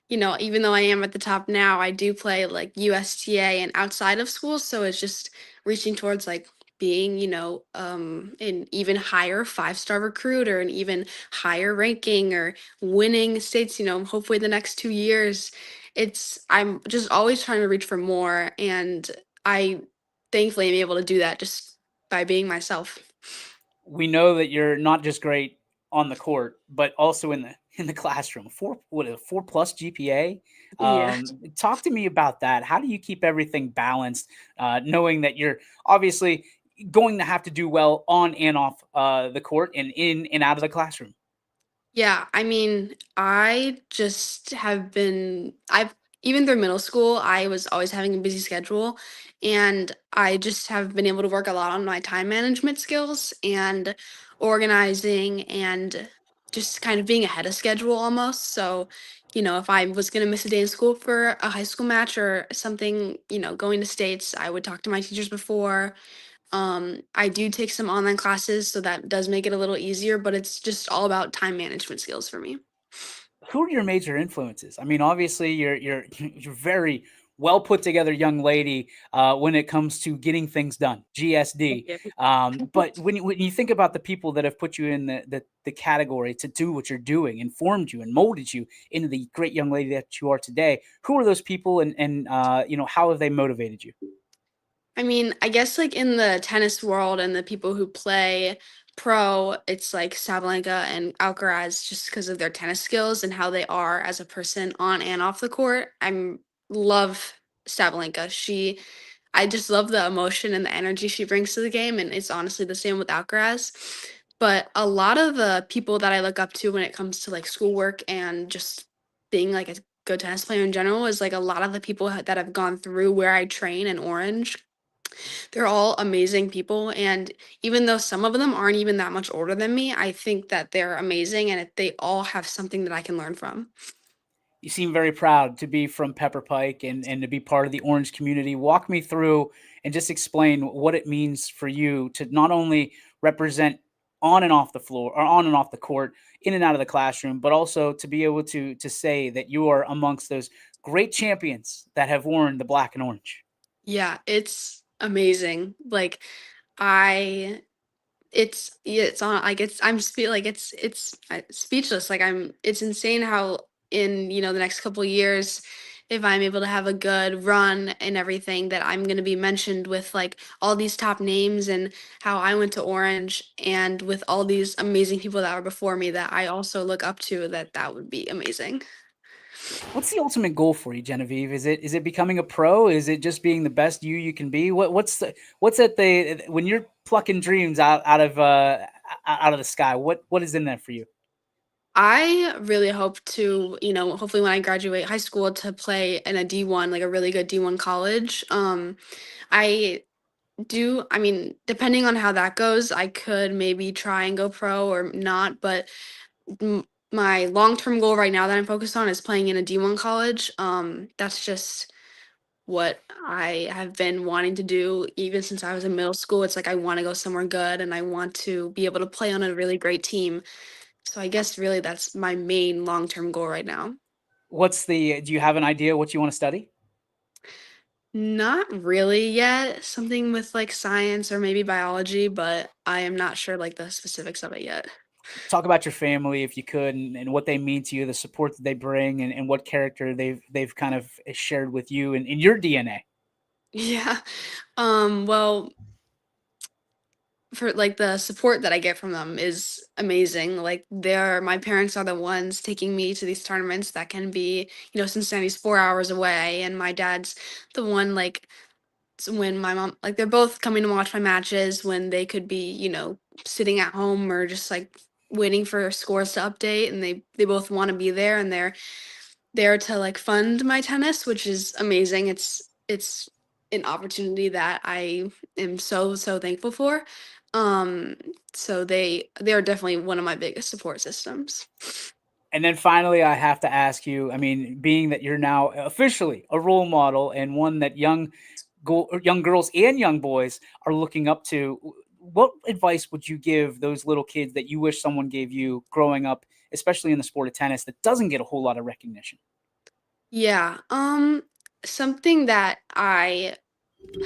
even though I am at the top now, I do play like USTA and outside of school, so it's just reaching towards like being, an even higher five-star recruit or an even higher ranking or winning states, hopefully the next 2 years. I'm just always trying to reach for more and I thankfully am able to do that just by being myself. We know that you're not just great on the court, but also in the classroom. A 4+ GPA. Yeah. Talk to me about that. How do you keep everything balanced, knowing that you're obviously going to have to do well on and off the court and in and out of the classroom? Yeah, I mean, I just have been I've even through middle school, I was always having a busy schedule and I just have been able to work a lot on my time management skills and organizing and just kind of being ahead of schedule almost. So, if I was going to miss a day in school for a high school match or something, going to states, I would talk to my teachers before. I do take some online classes, so that does make it a little easier, but it's just all about time management skills for me. Who are your major influences? I mean, obviously, you're very well put together young lady when it comes to getting things done. GSD. Yeah. But when you think about the people that have put you in the category to do what you're doing, informed you and molded you into the great young lady that you are today, who are those people, and how have they motivated you? I mean, I guess like in the tennis world and the people who play pro, it's like Sabalenka and Alcaraz just because of their tennis skills and how they are as a person on and off the court. Love Sabalenka. I just love the emotion and the energy she brings to the game, and it's honestly the same with Alcaraz. But a lot of the people that I look up to when it comes to like schoolwork and just being like a good tennis player in general is like a lot of the people that have gone through where I train in Orange. They're all amazing people, and even though some of them aren't even that much older than me, I think that they're amazing and they all have something that I can learn from. You seem very proud to be from Pepper Pike and to be part of the Orange community. Walk me through and just explain what it means for you to not only represent on and off the floor or on and off the court, in and out of the classroom, but also to be able to say that you are amongst those great champions that have worn the black and orange. Yeah, it's amazing. Like I it's on like it's speechless. Like it's insane how in, the next couple years if I'm able to have a good run and everything that I'm going to be mentioned with like all these top names and how I went to Orange and with all these amazing people that were before me that I also look up to that would be amazing. What's the ultimate goal for you, Genevieve? Is it becoming a pro? Is it just being the best you can be? What's at the when you're plucking dreams out of the sky? What is in that for you? I really hope to, hopefully when I graduate high school to play in a D1, like a really good D1 college. I I mean, depending on how that goes, I could maybe try and go pro or not, but my long-term goal right now that I'm focused on is playing in a D1 college. That's just what I have been wanting to do even since I was in middle school. It's like I want to go somewhere good and I want to be able to play on a really great team. So I guess really that's my main long-term goal right now. Do you have an idea what you want to study? Not really yet. Something with like science or maybe biology, but I am not sure like the specifics of it yet. Talk about your family if you could, and what they mean to you, the support that they bring, and what character they've kind of shared with you and in your DNA. Yeah. Well, for like the support that I get from them is amazing. Like my parents are the ones taking me to these tournaments that can be, Cincinnati's 4 hours away, and my dad's the one like when my mom like they're both coming to watch my matches when they could be, sitting at home or just like waiting for scores to update, and they both want to be there and they're there to like fund my tennis, which is amazing. It's an opportunity that I am so thankful for. Um, so they're definitely one of my biggest support systems. And then finally, I have to ask you. I mean, being that you're now officially a role model and one that young girls and young boys are looking up to, what advice would you give those little kids that you wish someone gave you growing up, especially in the sport of tennis that doesn't get a whole lot of recognition? Yeah. Something that I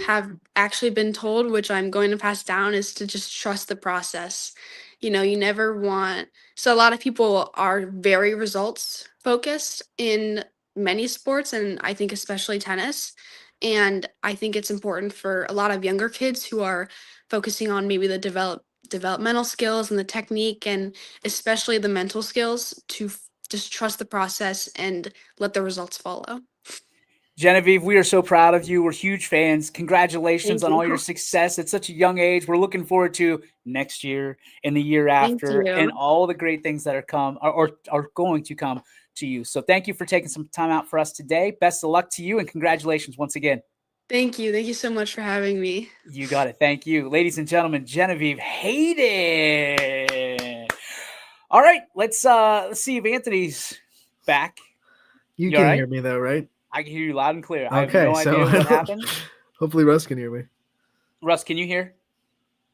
have actually been told, which I'm going to pass down, is to just trust the process. You never want, so a lot of people are very results focused in many sports, and I think especially tennis. And I think it's important for a lot of younger kids who are focusing on maybe the developmental skills and the technique and especially the mental skills to just trust the process and let the results follow. Genevieve, we are so proud of you. We're huge fans. Congratulations Thank on all you. your success at such a young age. We're looking forward to next year and the year Thank after you. and all the great things that are going to come to you. So thank you for taking some time out for us today. Best of luck to you and congratulations once again. Thank you. Thank you so much for having me. You got it. Thank you. Ladies and gentlemen, Genevieve Hayden. All right, let's see if Anthony's back. You You can all right? hear me though, right? I can hear you loud and clear. I have Okay, no so idea what happened. hopefully Russ can hear me. Russ, can you hear?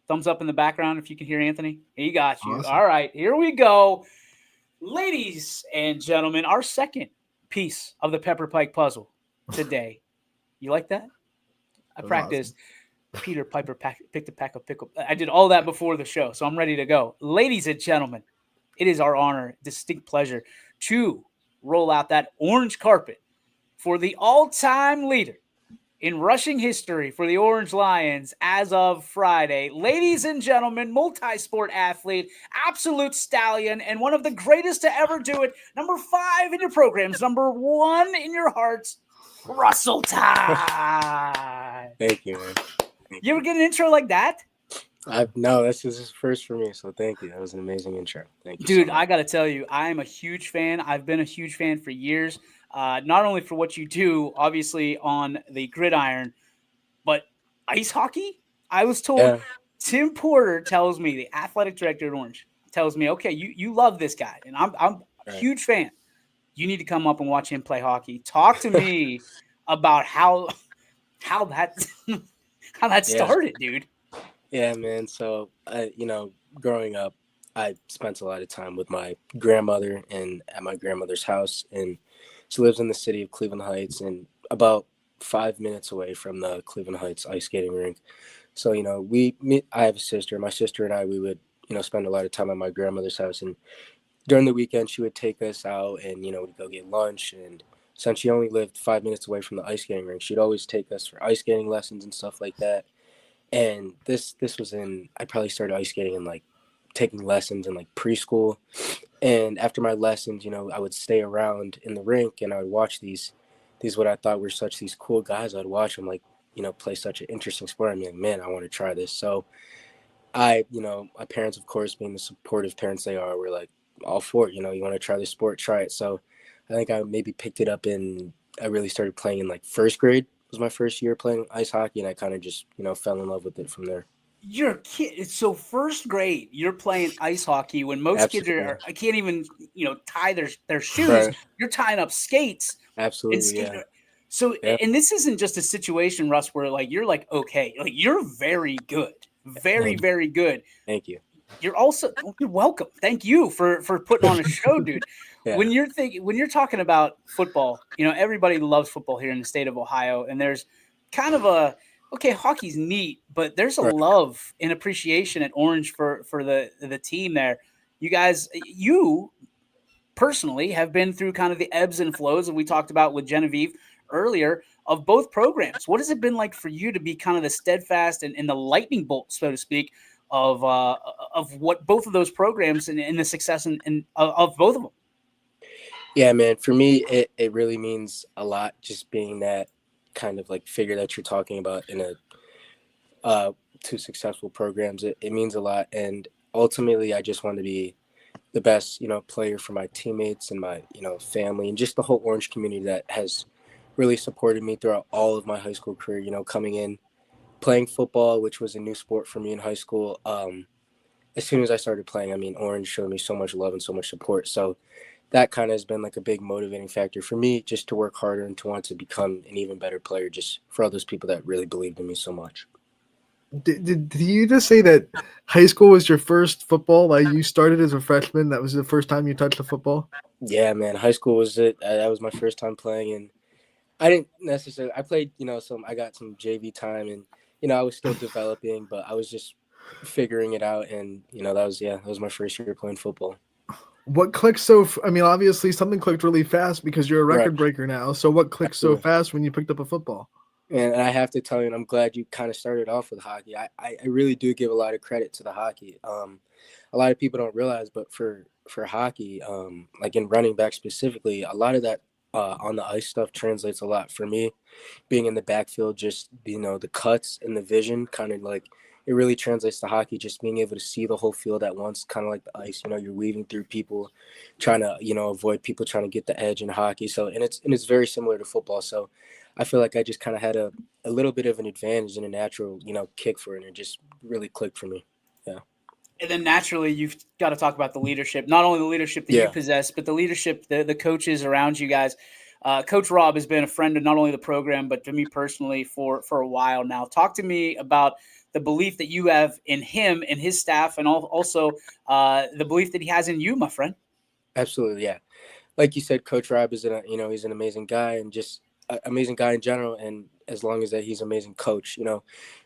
Thumbs up in the background if you can hear Anthony. He got you. Awesome. All right, here we go. Ladies and gentlemen, our second piece of the Pepper Pike puzzle today. You like that? I That's practiced Peter Piper picked a pack of pickle. I did all that before the show, so I'm ready to go. Ladies and gentlemen, it is our honor, distinct pleasure to roll out that orange carpet for the all-time leader in rushing history for the Orange Lions as of Friday. Ladies and gentlemen, multi-sport athlete, absolute stallion, and one of the greatest to ever do it. Number 5 in your programs, number 1 in your hearts, Russell Tide. Thank you, man. You ever get an intro like that? No, this is first for me, so thank you. That was an amazing intro. Thank you, Dude, so I got to tell you, I am a huge fan. I've been a huge fan for years, not only for what you do, obviously, on the gridiron, but ice hockey. I was told, Yeah. Tim Porter tells me, the athletic director at Orange, tells me, okay, you love this guy, and I'm a Right. huge fan. You need to come up and watch him play hockey. Talk to me about how that started, dude. Yeah, man. So, growing up, I spent a lot of time with my grandmother and at my grandmother's house, and she lives in the city of Cleveland Heights, and about 5 minutes away from the Cleveland Heights ice skating rink. So, I have a sister. My sister and I, we would, spend a lot of time at my grandmother's house, and during the weekend, she would take us out, and we'd go get lunch. And since she only lived 5 minutes away from the ice skating rink, she'd always take us for ice skating lessons and stuff like that. And this was I probably started ice skating and like taking lessons in like preschool. And after my lessons, I would stay around in the rink and I would watch these what I thought were these cool guys. I'd watch them play such an interesting sport. I'm like, man, I want to try this. So my parents, of course, being the supportive parents they are, were like all for it. You want to try this sport, try it. So I think I maybe picked it up I really started playing in like first grade. Was my first year playing ice hockey, and I kind of just, fell in love with it from there. You're a kid. So first grade, you're playing ice hockey when most kids I can't even, tie their shoes. Right. You're tying up skates. Absolutely, yeah. So, and this isn't just a situation, Russ, where like, you're like, okay, like you're very good, very, very good. Thank you. You're welcome. Thank you for putting on a show, dude. Yeah. When you're talking about football, everybody loves football here in the state of Ohio, and there's kind of hockey's neat, but there's a love and appreciation at Orange for the team there. You guys, you personally have been through kind of the ebbs and flows that we talked about with Genevieve earlier of both programs. What has it been like for you to be kind of the steadfast and the lightning bolt, so to speak, of what both of those programs and the success of both of them? Yeah, man, for me, it really means a lot just being that kind of like figure that you're talking about in two successful programs. It means a lot. And ultimately, I just want to be the best, player for my teammates and my, family and just the whole Orange community that has really supported me throughout all of my high school career, coming in, playing football, which was a new sport for me in high school. As soon as I started playing, Orange showed me so much love and so much support. So that kind of has been like a big motivating factor for me just to work harder and to want to become an even better player just for all those people that really believed in me so much. Did you just say that high school was your first football? Like you started as a freshman? That was the first time you touched a football? Yeah, man. High school was it. That was my first time playing. And I didn't necessarily – I played, I got some JV time and, I was still developing, but I was just figuring it out. And, that was my first year playing football. What clicked obviously something clicked really fast because you're a record breaker now. So what clicked so fast when you picked up a football? And I have to tell you, and I'm glad you kind of started off with hockey. I really do give a lot of credit to the hockey. A lot of people don't realize, but for hockey, like in running back specifically, a lot of that on the ice stuff translates a lot for me. Being in the backfield, just, the cuts and the vision kind of like, it really translates to hockey, just being able to see the whole field at once, kind of like the ice, you're weaving through people, trying to, avoid people trying to get the edge in hockey. So, and it's very similar to football. So I feel like I just kind of had a little bit of an advantage and a natural, kick for it. And it just really clicked for me. Yeah. And then naturally, you've got to talk about the leadership, not only the leadership that you possess, but the leadership, the coaches around you guys. Coach Rob has been a friend of not only the program, but to me personally for a while now. Talk to me about the belief that you have in him and his staff, and also the belief that he has in you, my friend. Absolutely, yeah. Like you said, Coach Rob is he's an amazing guy, and just an amazing guy in general. And as long as that, he's an amazing coach.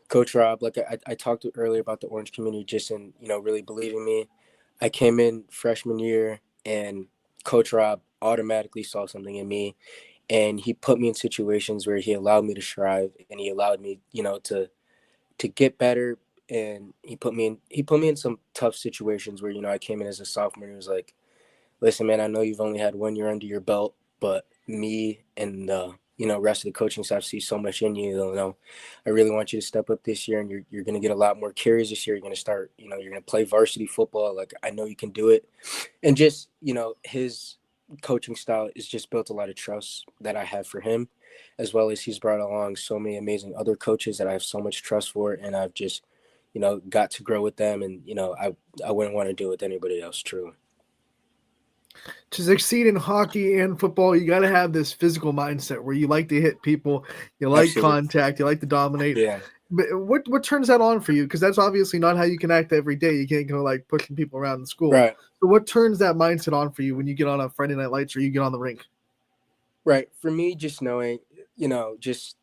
Coach Rob, like I talked earlier about the Orange community, just in really believing me. I came in freshman year, and Coach Rob automatically saw something in me, and he put me in situations where he allowed me to strive, and he allowed me, to get better. And he put me in some tough situations where I came in as a sophomore, and he was like, listen, man, I know you've only had 1 year under your belt, but me and the rest of the coaching staff see so much in you. I really want you to step up this year, and you're going to get a lot more carries this year. You're going to start, you're going to play varsity football. Like, I know you can do it. And just, his coaching style is just built a lot of trust that I have for him, as well as he's brought along so many amazing other coaches that I have so much trust for, and I've just, got to grow with them. And, I wouldn't want to do it with anybody else, truly. To succeed in hockey and football, you got to have this physical mindset where you like to hit people, you like Absolutely. contact, you like to dominate. Yeah. But what turns that on for you? Because that's obviously not how you can act every day. You can't go like pushing people around in school. Right. So what turns that mindset on for you when you get on a Friday Night Lights or you get on the rink? Right. For me, just knowing, just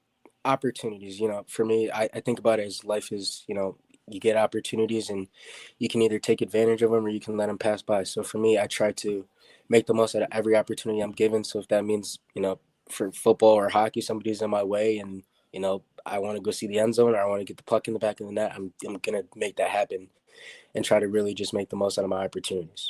opportunities, for me, I think about it as life is, you get opportunities, and you can either take advantage of them or you can let them pass by. So for me, I try to make the most out of every opportunity I'm given. So if that means, for football or hockey, somebody's in my way, and, I want to go see the end zone, or I want to get the puck in the back of the net, I'm going to make that happen and try to really just make the most out of my opportunities.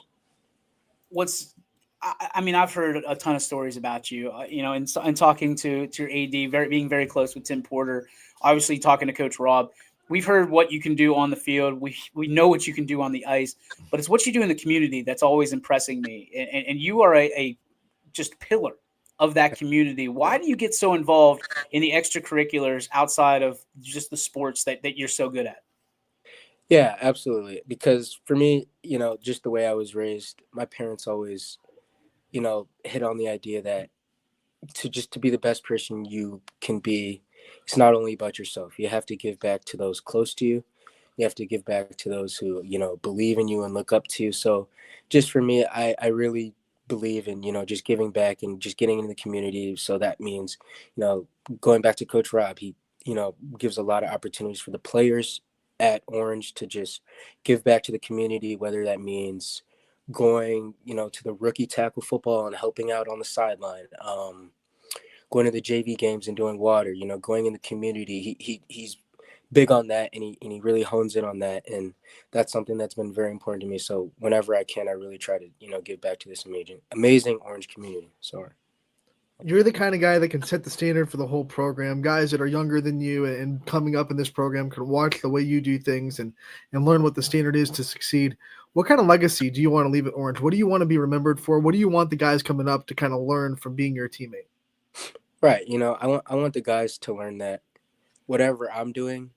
I've heard a ton of stories about you, and talking to your AD, being very close with Tim Porter, obviously talking to Coach Rob. We've heard what you can do on the field. We know what you can do on the ice, but it's what you do in the community that's always impressing me. And you are a just pillar of that community. Why do you get so involved in the extracurriculars outside of just the sports that you're so good at? Yeah, absolutely. Because for me, just the way I was raised, my parents always, hit on the idea that to be the best person you can be, it's not only about yourself. You have to give back to those close to you. You have to give back to those who, believe in you and look up to you. So just for me, I really believe in, just giving back and just getting into the community. So that means, going back to Coach Rob, he, gives a lot of opportunities for the players at Orange to just give back to the community, whether that means going, to the rookie tackle football and helping out on the sideline, going to the JV games and doing water, going in the community. He's big on that, and he really hones in on that. And that's something that's been very important to me. So whenever I can, I really try to, give back to this amazing Orange community. Sorry. You're the kind of guy that can set the standard for the whole program. Guys that are younger than you and coming up in this program can watch the way you do things and learn what the standard is to succeed. What kind of legacy do you want to leave at Orange? What do you want to be remembered for? What do you want the guys coming up to kind of learn from being your teammate? Right. I want the guys to learn that whatever I'm doing,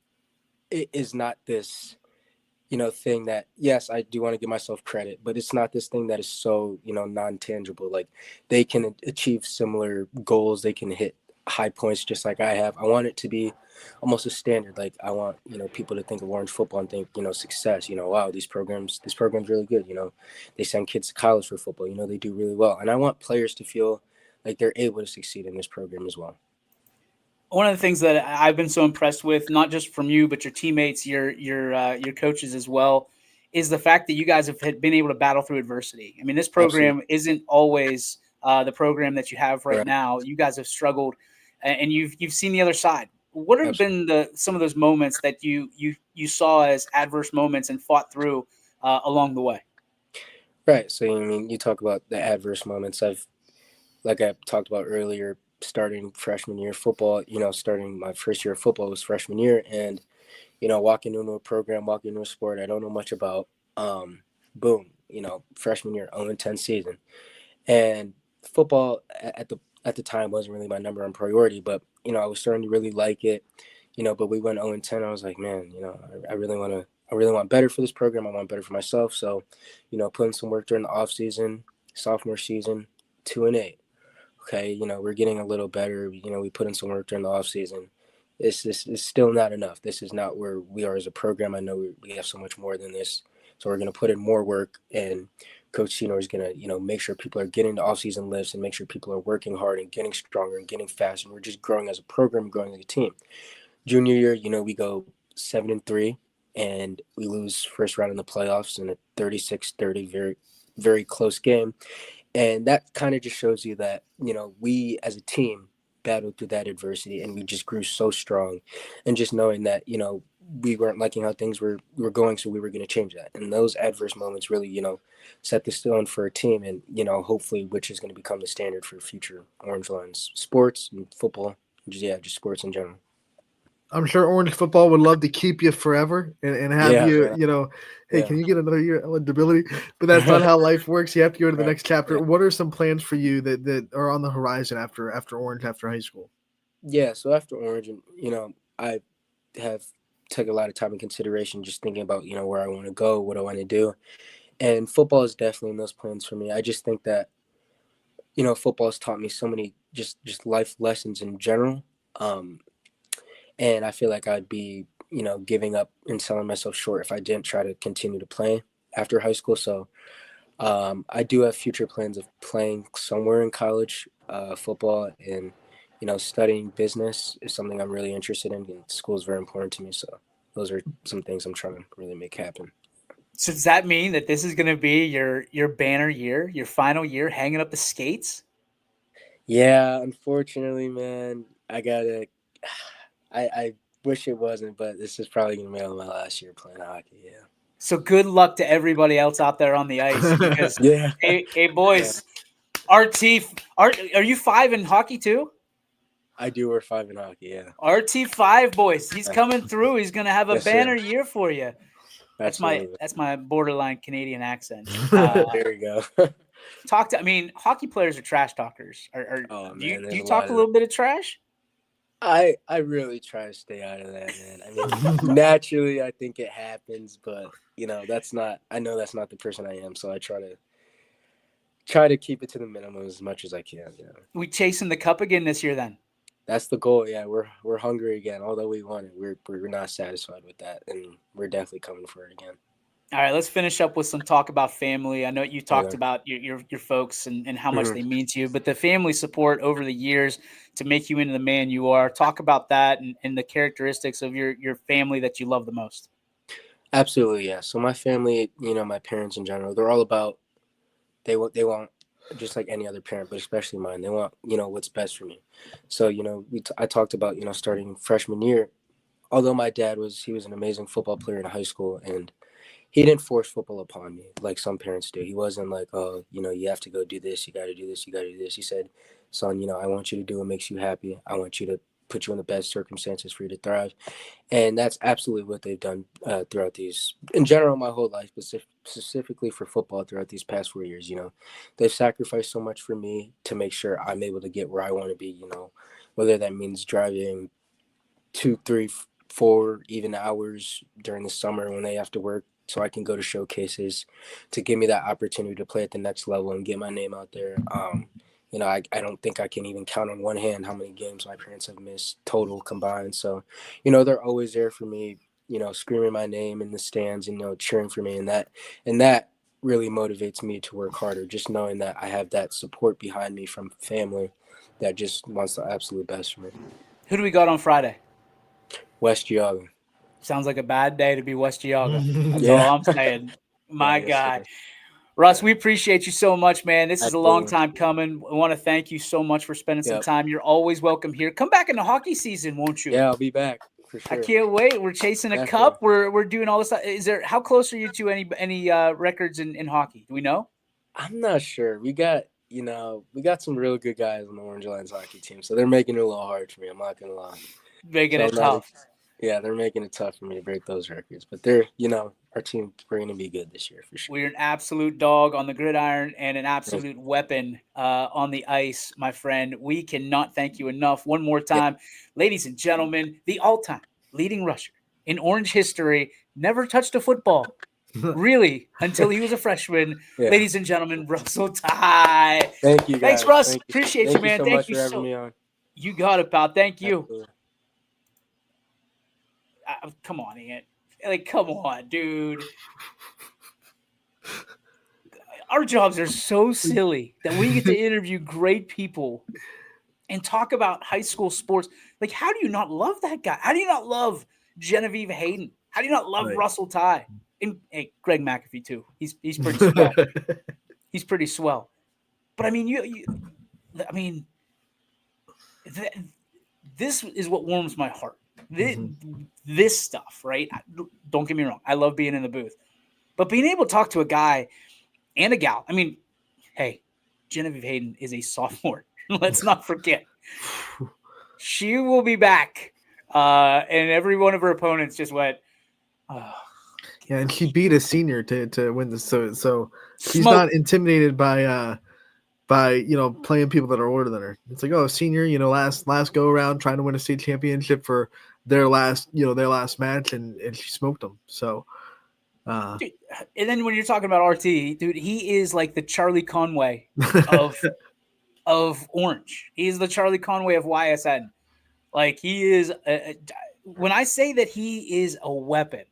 it is not this, thing that, yes, I do want to give myself credit, but it's not this thing that is so, non-tangible. Like, they can achieve similar goals. They can hit high points just like I have. I want it to be almost a standard. Like, I want, people to think of Orange football and think, success, wow, this program's really good. They send kids to college for football, they do really well. And I want players to feel like they're able to succeed in this program as well. One of the things that I've been so impressed with, not just from you, but your teammates, your coaches as well, is the fact that you guys have been able to battle through adversity. I mean, this program isn't always the program that you have right now. You guys have struggled, and you've seen the other side. What have been some of those moments that you saw as adverse moments and fought through along the way? Right. So, you talk about the adverse moments. Like I talked about earlier, starting freshman year football, starting my first year of football was freshman year, and, walking into a program, walking into a sport I don't know much about, boom, freshman year, 0-10 season. And football at the time wasn't really my number one priority, but, I was starting to really like it, but we went 0-10. I was like, man, I really want better for this program. I want better for myself. So, putting some work during the off season, sophomore season, 2-8. okay, we're getting a little better. We put in some work during the off season. It's still not enough. This is not where we are as a program. I know we have so much more than this. So we're going to put in more work, and Coach Senior is going to, make sure people are getting the off-season lifts and make sure people are working hard and getting stronger and getting faster. And we're just growing as a program, growing as a team. Junior year, we go 7-3, and we lose first round in the playoffs in a 36-30, very, very close game. And that kind of just shows you that, we as a team battled through that adversity, and we just grew so strong. And just knowing that, we weren't liking how things were going, so we were going to change that. And those adverse moments really, set the stone for a team, and, hopefully which is going to become the standard for future Orange Lions sports and football. Just sports in general. I'm sure Orange football would love to keep you forever and have hey, can you get another year eligibility? But that's not how life works. You have to go to the next chapter. What are some plans for you that are on the horizon after Orange, after high school? Yeah, so after Orange, and I have took a lot of time in consideration, just thinking about where I want to go, what I want to do, and football is definitely in those plans for me. I just think that football has taught me so many just life lessons in general. And I feel like I'd be, giving up and selling myself short if I didn't try to continue to play after high school. So I do have future plans of playing somewhere in college football, and, studying business is something I'm really interested in, and school is very important to me. So those are some things I'm trying to really make happen. So does that mean that this is going to be your banner year, your final year, hanging up the skates? Yeah, unfortunately, man, I wish it wasn't, but this is probably going to be my last year playing hockey, yeah. So good luck to everybody else out there on the ice. Because, yeah. Hey, boys, RT, are you 5 in hockey too? I do wear 5 in hockey, yeah. RT5, boys, he's coming through. He's going to have a banner year for you. That's my borderline Canadian accent. There you go. Hockey players are trash talkers. Do you talk a little bit of trash? I really try to stay out of that, man. I mean, naturally, I think it happens, but I know that's not the person I am. So I try to keep it to the minimum as much as I can. Yeah. We chasing the cup again this year, then? That's the goal. Yeah, we're hungry again. Although we won it, we're not satisfied with that, and we're definitely coming for it again. All right, let's finish up with some talk about family. I know you talked about your folks and how much they mean to you, but the family support over the years to make you into the man you are. Talk about that and the characteristics of your family that you love the most. Absolutely, yeah. So my family, my parents in general, they're all about they want just like any other parent, but especially mine. They want what's best for me. So I talked about starting freshman year. Although my dad was an amazing football player in high school, and he didn't force football upon me like some parents do. He wasn't like, oh, you have to go do this. You got to do this. You got to do this. He said, son, I want you to do what makes you happy. I want you to put you in the best circumstances for you to thrive. And that's absolutely what they've done throughout these, in general, my whole life, but specifically for football throughout these past 4 years. They've sacrificed so much for me to make sure I'm able to get where I want to be, whether that means driving 2, 3, 4 even hours during the summer when they have to work, so I can go to showcases, to give me that opportunity to play at the next level and get my name out there. I don't think I can even count on one hand how many games my parents have missed total combined. So, they're always there for me, screaming my name in the stands and, cheering for me. And that really motivates me to work harder, just knowing that I have that support behind me from family that just wants the absolute best for me. Who do we got on Friday? West Geauga. Sounds like a bad day to be West Geauga. That's Yeah. all I'm saying. My guy. Russ, we appreciate you so much, man. This is a long time coming. I want to thank you so much for spending some time. You're always welcome here. Come back in the hockey season, won't you? Yeah, I'll be back for sure. I can't wait. We're chasing a cup. We're doing all this stuff. How close are you to any records in hockey? Do we know? I'm not sure. We got some real good guys on the Orange Lions hockey team, so they're making it a little hard for me. I'm not gonna lie. Making it tough. Yeah, they're making it tough for me to break those records. But they're, our team, we're going to be good this year for sure. We're an absolute dog on the gridiron and an absolute weapon on the ice, my friend. We cannot thank you enough. One more time, ladies and gentlemen, the all-time leading rusher in Orange history, never touched a football, Really, until he was a freshman. Yeah. Ladies and gentlemen, Russell Ty. Thank you, guys. Thanks, Russ. Thank you. Appreciate you, Thank man. so Thank much you for having me on. You got it, pal. Thank you. Absolutely. Come on, Ian. Like, come on, dude. Our jobs are so silly that we get to interview great people and talk about high school sports. Like, how do you not love that guy? How do you not love Genevieve Hayden? How do you not love Russell Ty? And hey, Greg McAfee too. He's pretty swell. He's pretty swell. But I mean, this is what warms my heart. This stuff, right? Don't get me wrong. I love being in the booth, but being able to talk to a guy and a gal. I mean, hey, Genevieve Hayden is a sophomore. Let's not forget. She will be back. And every one of her opponents just went, oh. Yeah, and she beat a senior to win this. So she's Smoke. not intimidated by playing people that are older than her. It's like, oh, senior, last go around trying to win a state championship for their last match, and she smoked them. So Dude, and then when you're talking about RT, dude, he is like the Charlie Conway of Orange. He's the Charlie Conway of YSN. Like, he is when I say that he is a weapon,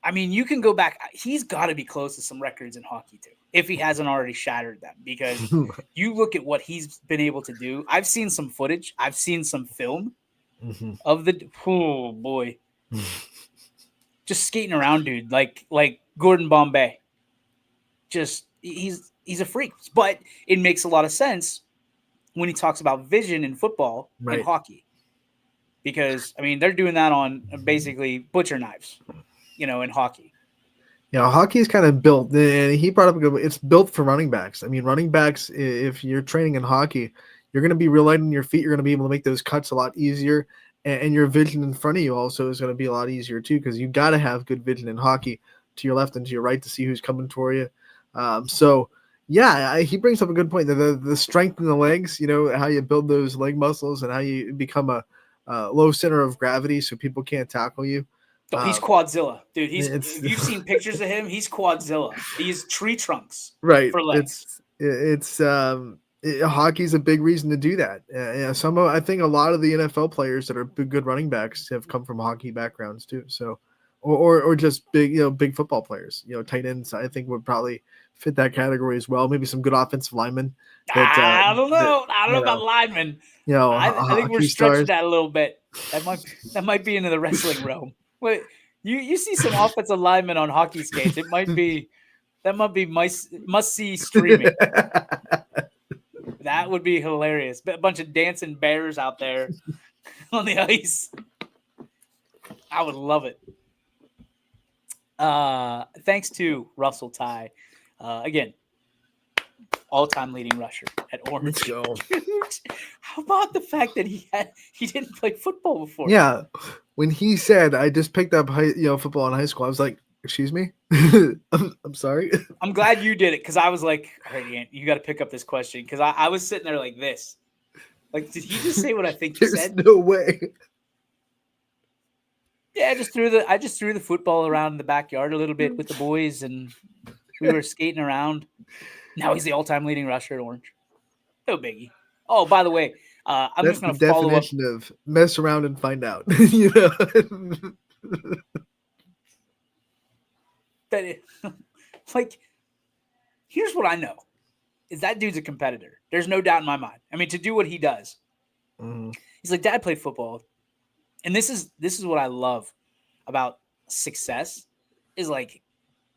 I mean, you can go back. He's got to be close to some records in hockey too, if he hasn't already shattered them, because you look at what he's been able to do. I've seen some footage. I've seen some film of the, oh boy, just skating around, dude. Like Gordon Bombay. Just, he's a freak, but it makes a lot of sense when he talks about vision in football and hockey, because I mean, they're doing that on basically butcher knives, in hockey. Yeah, hockey is kind of built, and he brought up a good. It's built for running backs. I mean, running backs, if you're training in hockey, you're going to be real light on your feet. You're going to be able to make those cuts a lot easier, and your vision in front of you also is going to be a lot easier too, because you got to have good vision in hockey to your left and to your right to see who's coming for you. So yeah, he brings up a good point. The strength in the legs, how you build those leg muscles and how you become a low center of gravity so people can't tackle you. Oh, he's Quadzilla, dude. If you've seen pictures of him, he's Quadzilla. He's tree trunks, right? For legs. Hockey's a big reason to do that. I think a lot of the NFL players that are good running backs have come from hockey backgrounds too. So, or just big football players. Tight ends, I think, would probably fit that category as well. Maybe some good offensive linemen. I don't know. I don't know about linemen. I think we're stretching that a little bit. That might be into the wrestling realm. Wait, you see some offensive linemen on hockey skates. That might be must see streaming. That would be hilarious. A bunch of dancing bears out there on the ice. I would love it. Thanks to Russell Ty. Again, all-time leading rusher at Orange. Let's go. How about the fact that he didn't play football before? Yeah. When he said, I just picked up football in high school, I was like, excuse me? I'm sorry. I'm glad you did it, because I was like, all right, Ian, you got to pick up this question, because I was sitting there like this. Like, did he just say what I think he said? There's no way. Yeah, I just threw the football around in the backyard a little bit with the boys, and we were skating around. Now he's the all-time leading rusher at Orange. No biggie. Oh, by the way, I'm just going to follow up. That's the definition of mess around and find out. Here's what I know is that dude's a competitor. There's no doubt in my mind. I mean, to do what he does, he's like, Dad played football, and this is what I love about success is like,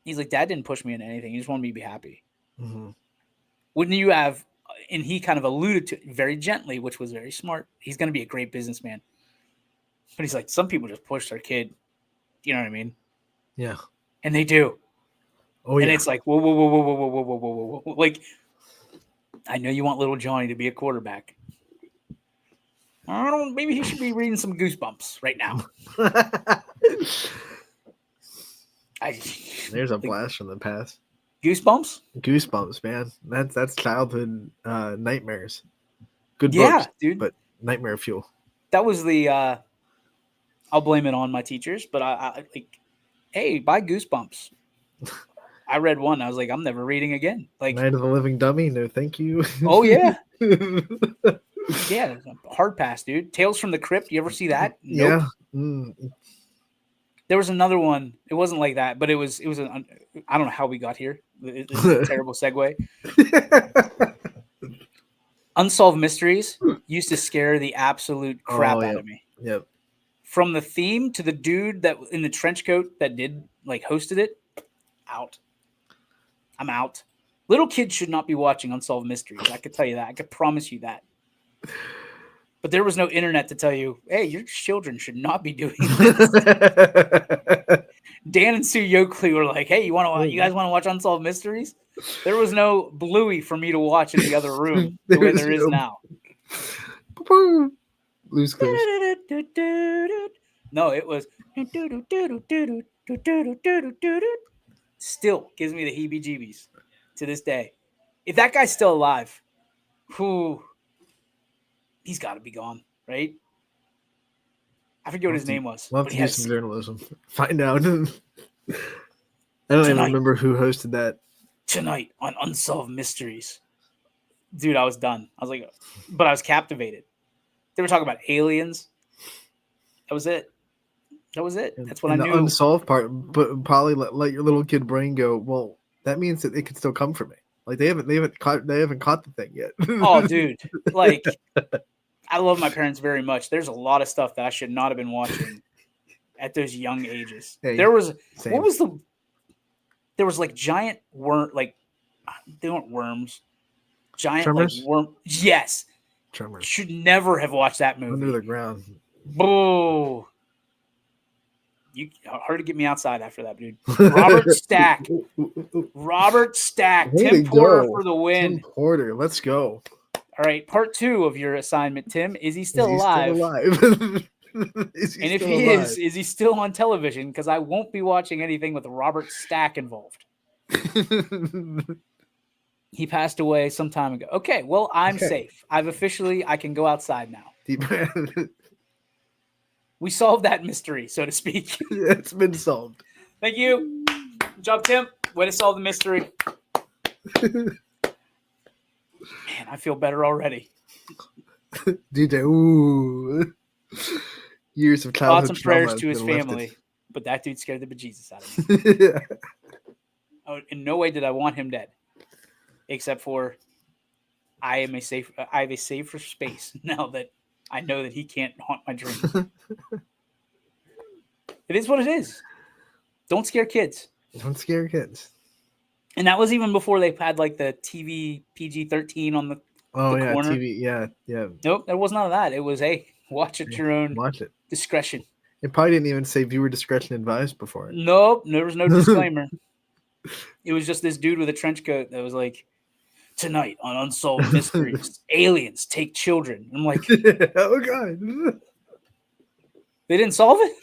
he's like, Dad didn't push me into anything. He just wanted me to be happy. Wouldn't you have? And he kind of alluded to it very gently, which was very smart. He's going to be a great businessman. But he's like, some people just push their kid. You know what I mean? Yeah. And they do. Oh, and yeah. it's like, whoa, whoa, whoa, whoa, whoa, whoa, whoa, whoa, whoa. Like, I know you want little Johnny to be a quarterback. Maybe he should be reading some Goosebumps right now. There's a blast from the past. Goosebumps? Goosebumps, man. That's childhood nightmares. Good yeah, books, dude. But nightmare fuel. That was the I'll blame it on my teachers, but I like hey, buy Goosebumps. I read one. I was like, I'm never reading again. Like, Night of the Living Dummy. No, thank you. oh yeah, yeah, hard pass, dude. Tales from the Crypt. You ever see that? Nope. Yeah. Mm. There was another one. It wasn't like that, but it was. I don't know how we got here. It's a terrible segue. Unsolved Mysteries used to scare the absolute crap out of me. Yep. From the theme to the dude that in the trench coat that did like hosted it, out. I'm out. Little kids should not be watching Unsolved Mysteries. I could tell you that. I could promise you that. But there was no internet to tell you, hey, your children should not be doing this. Dan and Sue Yoakley were like, hey, you guys want to watch Unsolved Mysteries? There was no Bluey for me to watch in the other room the way there is now. Blue's Clues. No, it was still gives me the heebie-jeebies to this day. If that guy's still alive, he's got to be gone, right? I forget what his name was. We'll have to do some journalism. Find out. I don't even remember who hosted that. Tonight on Unsolved Mysteries. Dude, I was done. I was like, but I was captivated. They were talking about aliens. That was it. That's what I knew. The unsolved part, but probably let your little kid brain go, well, that means that it could still come for me. Like they haven't caught the thing yet. Oh, dude. Like I love my parents very much. There's a lot of stuff that I should not have been watching at those young ages. Hey, there was same. There was like giant worm, like they weren't worms. Giant Tremors? like worm. Yes. Tremors. Should never have watched that movie. Under the ground. Boo. You hard to get me outside after that, dude. Robert Stack. Tim Porter for the win. Tim Porter, let's go. All right, part 2 of your assignment, Tim. Is he still alive? And if he is he still on television? Because I won't be watching anything with Robert Stack involved. He passed away some time ago. Okay, well, I'm safe. I can go outside now. Deep breath. We solved that mystery, so to speak. It's been solved. Thank you. Good job, Tim. Way to solve the mystery. Man, I feel better already. Dude, ooh. Years of childhood. Thoughts and prayers to his family, but that dude scared the bejesus out of me. Oh, in no way did I want him dead, except for I have a safer space now that I know that he can't haunt my dreams. It is what it is. Don't scare kids. Don't scare kids. And that was even before they had like the TV PG-13 on the corner. TV, yeah. Nope, there was none of that. It was, hey, watch at your own discretion. It probably didn't even say viewer discretion advised before it. Nope, there was no disclaimer. It was just this dude with a trench coat that was like, tonight on Unsolved Mysteries, aliens take children. I'm like, oh god, they didn't solve it.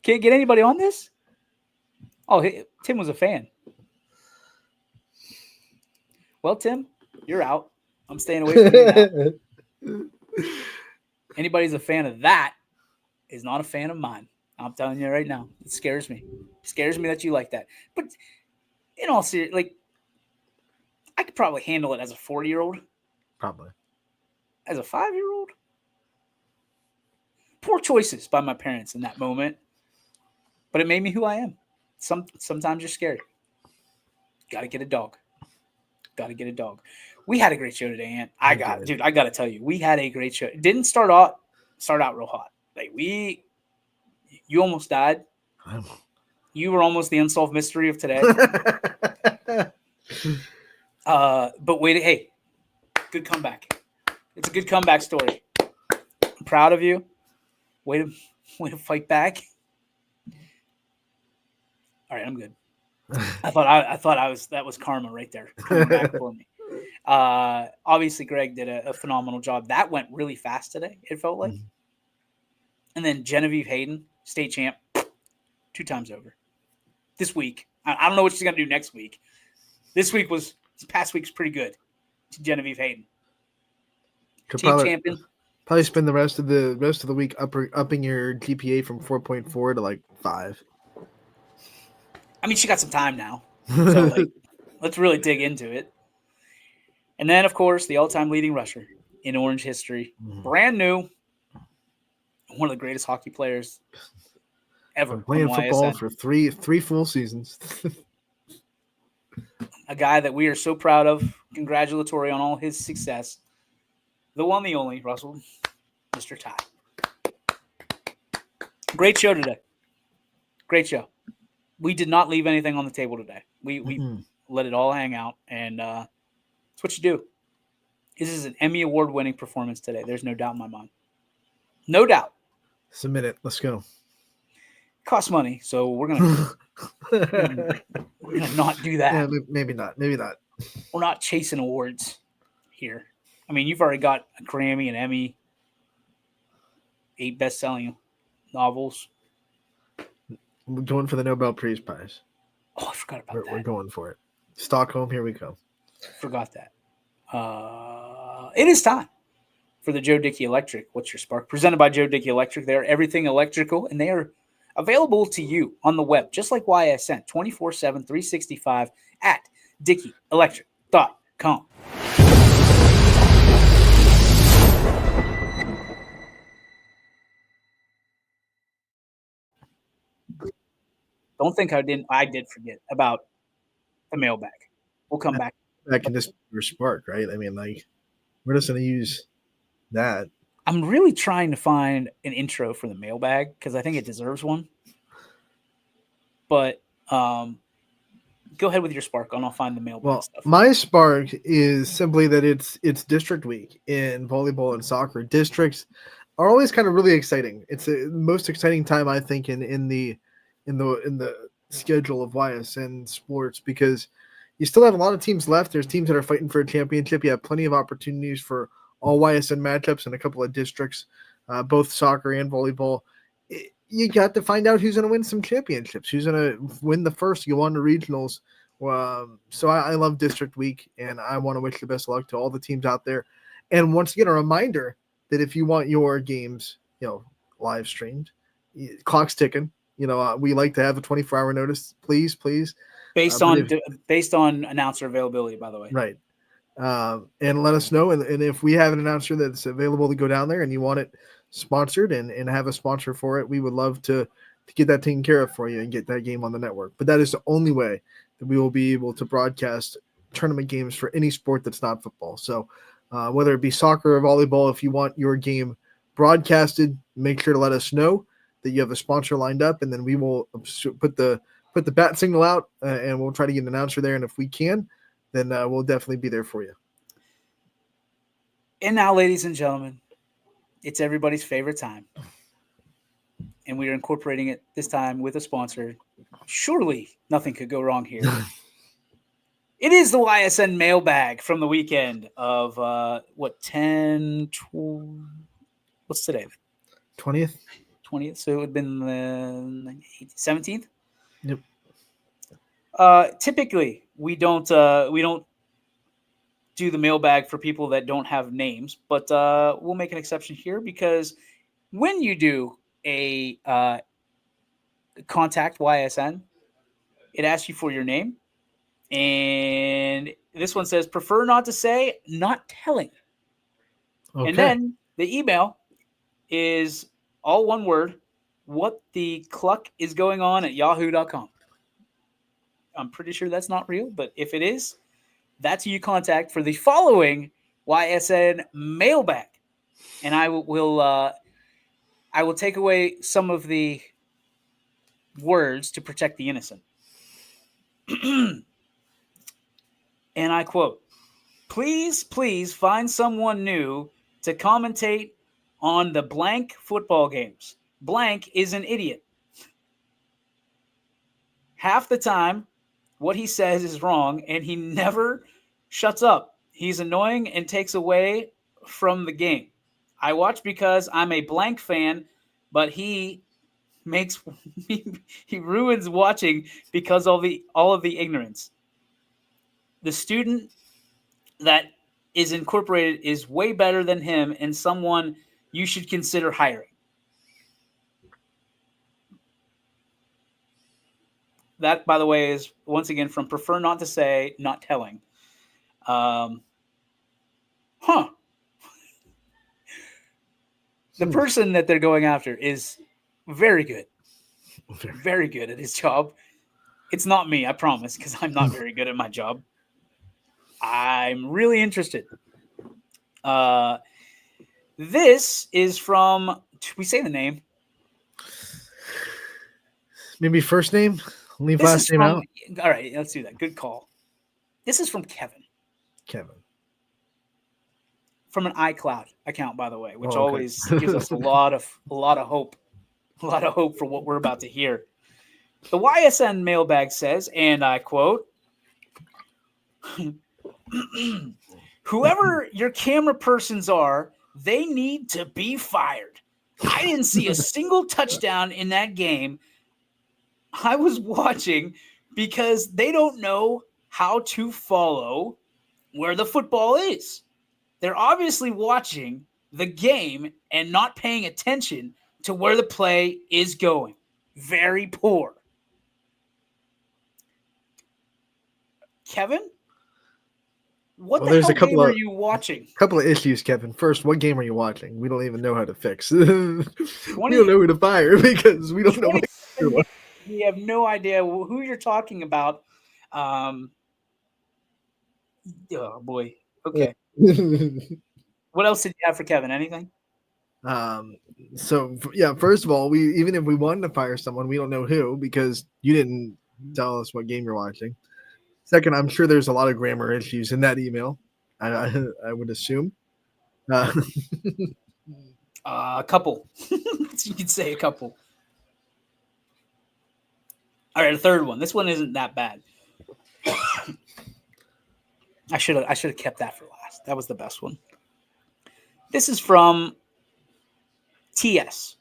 Can't get anybody on this. Oh, hey, Tim was a fan. Well, Tim, you're out. I'm staying away from you now. Anybody's a fan of that is not a fan of mine. I'm telling you right now. It scares me. It scares me that you like that. But in all seriousness, like, I could probably handle it as a 40-year-old. Probably. As a 5-year-old? Poor choices by my parents in that moment. But it made me who I am. Sometimes you're scared. Gotta get a dog. We had a great show today, Ant. I got to tell you, we had a great show. It didn't start out real hot. Like you almost died. You were almost the unsolved mystery of today. But wait, hey, good comeback. It's a good comeback story. I'm proud of you. Way to fight back. All right, I'm good. I thought that was karma right there. Coming back for me. Obviously Greg did a phenomenal job. That went really fast today, it felt like. Mm-hmm. And then Genevieve Hayden, state champ, 2 times over. This week. I don't know what she's gonna do next week. This past week's pretty good to Genevieve Hayden. Team champion. Probably spend the rest of the week upping your GPA from 4.4 to like 5. I mean, she got some time now. So, like, let's really dig into it. And then, of course, the all-time leading rusher in Orange history. Brand new. One of the greatest hockey players ever. Been playing on football YSN. for three full seasons. A guy that we are so proud of. Congratulatory on all his success. The one, the only, Russell, Mr. Ty. Great show today. Great show. We did not leave anything on the table today. We let it all hang out, and that's what you do. This is an Emmy Award-winning performance today. There's no doubt in my mind. No doubt. Submit it. Let's go. Costs money, so we're gonna not do that. Yeah, maybe not. Maybe not. We're not chasing awards here. I mean, you've already got a Grammy, an Emmy, 8 best-selling novels. We're going for the Nobel Peace Prize. Oh, I forgot about that. We're going for it. Stockholm, here we go. Forgot that. It is time for the Joe Dickey Electric. What's Your Spark? Presented by Joe Dickey Electric. They are everything electrical, and they are available to you on the web, just like YSN, 24/7, 365 at DickeyElectric.com. Don't think I didn't. I did forget about the mailbag. We'll come back. Back in this spark, right? I mean, like, we're just going to use that. I'm really trying to find an intro for the mailbag because I think it deserves one. But go ahead with your spark, and I'll find the mailbag Well, stuff. my spark is simply that it's district week in volleyball and soccer. Districts are always kind of really exciting. It's the most exciting time, I think, in the schedule of YSN sports, because you still have a lot of teams left. There's teams that are fighting for a championship. You have plenty of opportunities for all YSN matchups and a couple of districts, both soccer and volleyball. You got to find out who's going to win some championships, who's going to win the first, go on to regionals. So I love District Week, and I want to wish the best of luck to all the teams out there. And once again, a reminder that if you want your games, live streamed, clock's ticking. We like to have a 24-hour notice, please. Based on announcer availability, by the way. Right. And let us know. And if we have an announcer that's available to go down there and you want it sponsored and have a sponsor for it, we would love to get that taken care of for you and get that game on the network. But that is the only way that we will be able to broadcast tournament games for any sport that's not football. So whether it be soccer or volleyball, if you want your game broadcasted, make sure to let us know that you have a sponsor lined up, and then we will put the bat signal out and we'll try to get an announcer there. And if we can, then we'll definitely be there for you. And now, ladies and gentlemen, it's everybody's favorite time. And we are incorporating it this time with a sponsor. Surely nothing could go wrong here. It is the YSN mailbag from the weekend of, what's today? 20th? 20th. So it would have been the 17th? Yep. Typically, we don't do the mailbag for people that don't have names, but we'll make an exception here because when you do a contact YSN, it asks you for your name, and this one says prefer not to say, not telling. Okay. And then the email is all one word, what the cluck is going on at yahoo.com. I'm pretty sure that's not real, but if it is, that's who you contact for the following YSN mailbag. And I will take away some of the words to protect the innocent. And I quote, please find someone new to commentate on the blank football games. Blank is an idiot. Half the time, what he says is wrong, and he never shuts up. He's annoying and takes away from the game. I watch because I'm a blank fan, but he ruins watching because of all of the ignorance. The student that is incorporated is way better than him and someone you should consider hiring. That, by the way, is once again from Prefer Not to Say, Not Telling. Huh. The person that they're going after is very good. Very good at his job. It's not me, I promise, because I'm not very good at my job. I'm really interested. This is from, we say the name. Maybe first name, leave This last is name from, out. all right, let's do that. Good call. This is from Kevin. From an iCloud account, by the way, which always gives us a lot of hope. A lot of hope for what we're about to hear. The YSN mailbag says, and I quote, "Whoever your camera persons are, they need to be fired. I didn't see a single touchdown in that game I was watching because they don't know how to follow where the football is. They're obviously watching the game and not paying attention to where the play is going. Very poor." Kevin, what the hell game are you watching? Couple of issues, Kevin. First, what game are you watching? We don't even know how to fix. We don't know who to fire because we don't know. We have no idea who you're talking about. Oh boy. Okay. What else did you have for Kevin? Anything? So yeah, first of all, even if we wanted to fire someone, we don't know who because you didn't tell us what game you're watching. Second, I'm sure there's a lot of grammar issues in that email. I would assume. A couple. You could say a couple. All right, a third one. This one isn't that bad. I should have kept that for last. That was the best one. This is from TS.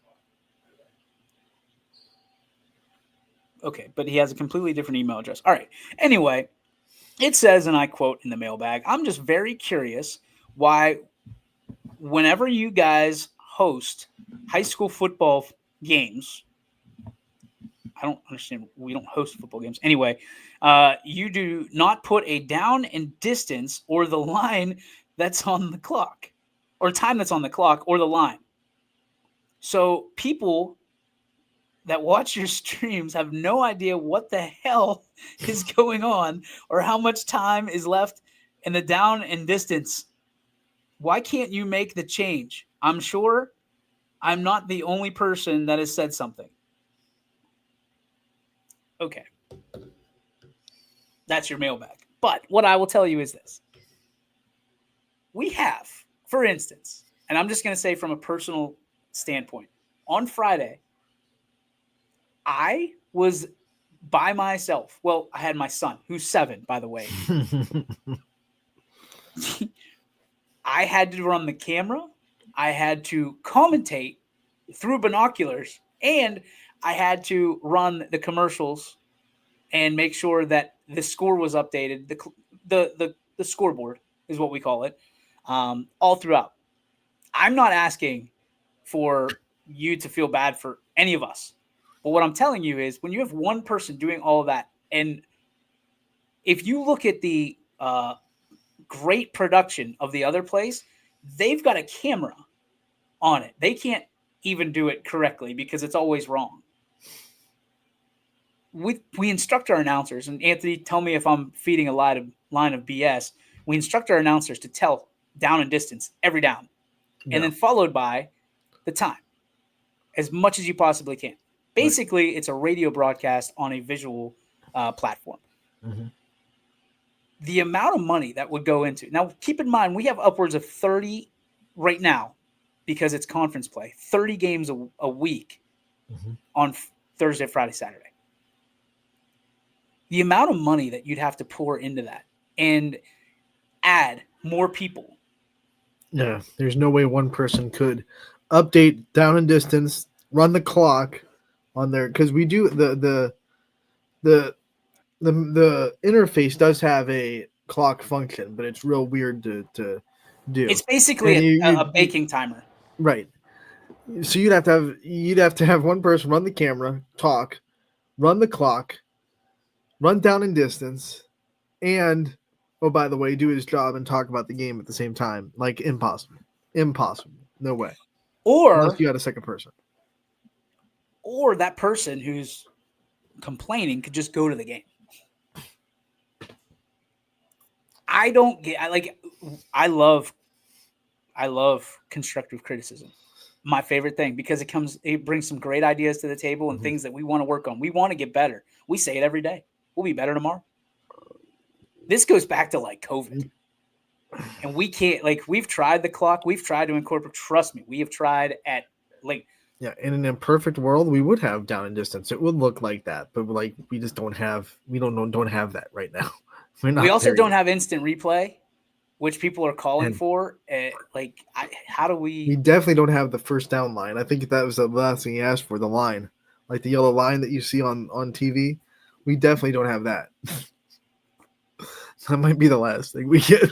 Okay, but he has a completely different email address. All right. Anyway, it says, and I quote in the mailbag, "I'm just very curious why whenever you guys host high school football games," I don't understand. We don't host football games. Anyway, you do not put a down and distance or the line that's on the clock or time that's on the clock or the line. So people that watch your streams have no idea what the hell is going on or how much time is left in the down and distance. Why can't you make the change? I'm sure I'm not the only person that has said something." Okay. That's your mailbag. But what I will tell you is this. We have, for instance, and I'm just going to say from a personal standpoint, on Friday, I was by myself. Well, I had my son, who's 7, by the way. I had to run the camera. I had to commentate through binoculars, and I had to run the commercials and make sure that the score was updated. The scoreboard is what we call it, all throughout. I'm not asking for you to feel bad for any of us. But what I'm telling you is when you have one person doing all of that, and if you look at the great production of the other place, they've got a camera on it. They can't even do it correctly because it's always wrong. We instruct our announcers, and Anthony, tell me if I'm feeding a line of BS. We instruct our announcers to tell down and distance every down, and then followed by the time as much as you possibly can. Basically, It's a radio broadcast on a visual platform. Mm-hmm. The amount of money that would go into, now keep in mind, we have upwards of 30 right now because it's conference play, 30 games a week on Thursday, Friday, Saturday. The amount of money that you'd have to pour into that and add more people. Yeah, there's no way one person could update down and distance, run the clock on there, because we do the interface does have a clock function, but it's real weird to do. It's basically a baking timer, right? So you'd have to have one person run the camera, talk, run the clock, run down in distance, and oh, by the way, do his job and talk about the game at the same time. Like, impossible. No way. Unless Or you had a second person. or that person who's complaining could just go to the game. I don't get I love constructive criticism. My favorite thing, because it brings some great ideas to the table and things that we want to work on. We want to get better. We say it every day. We'll be better tomorrow. This goes back to like COVID. And we can't, like, we've tried the clock. We've tried to incorporate, trust me, we have tried at like, Yeah, in an imperfect world, we would have down and distance. It would look like that, but like we just don't have that right now. We also don't have instant replay, which people are calling for. How do We we? definitely don't have the first down line. I think that was the last thing he asked for, the line, like the yellow line that you see on TV. We definitely don't have that. That might be the last thing we get.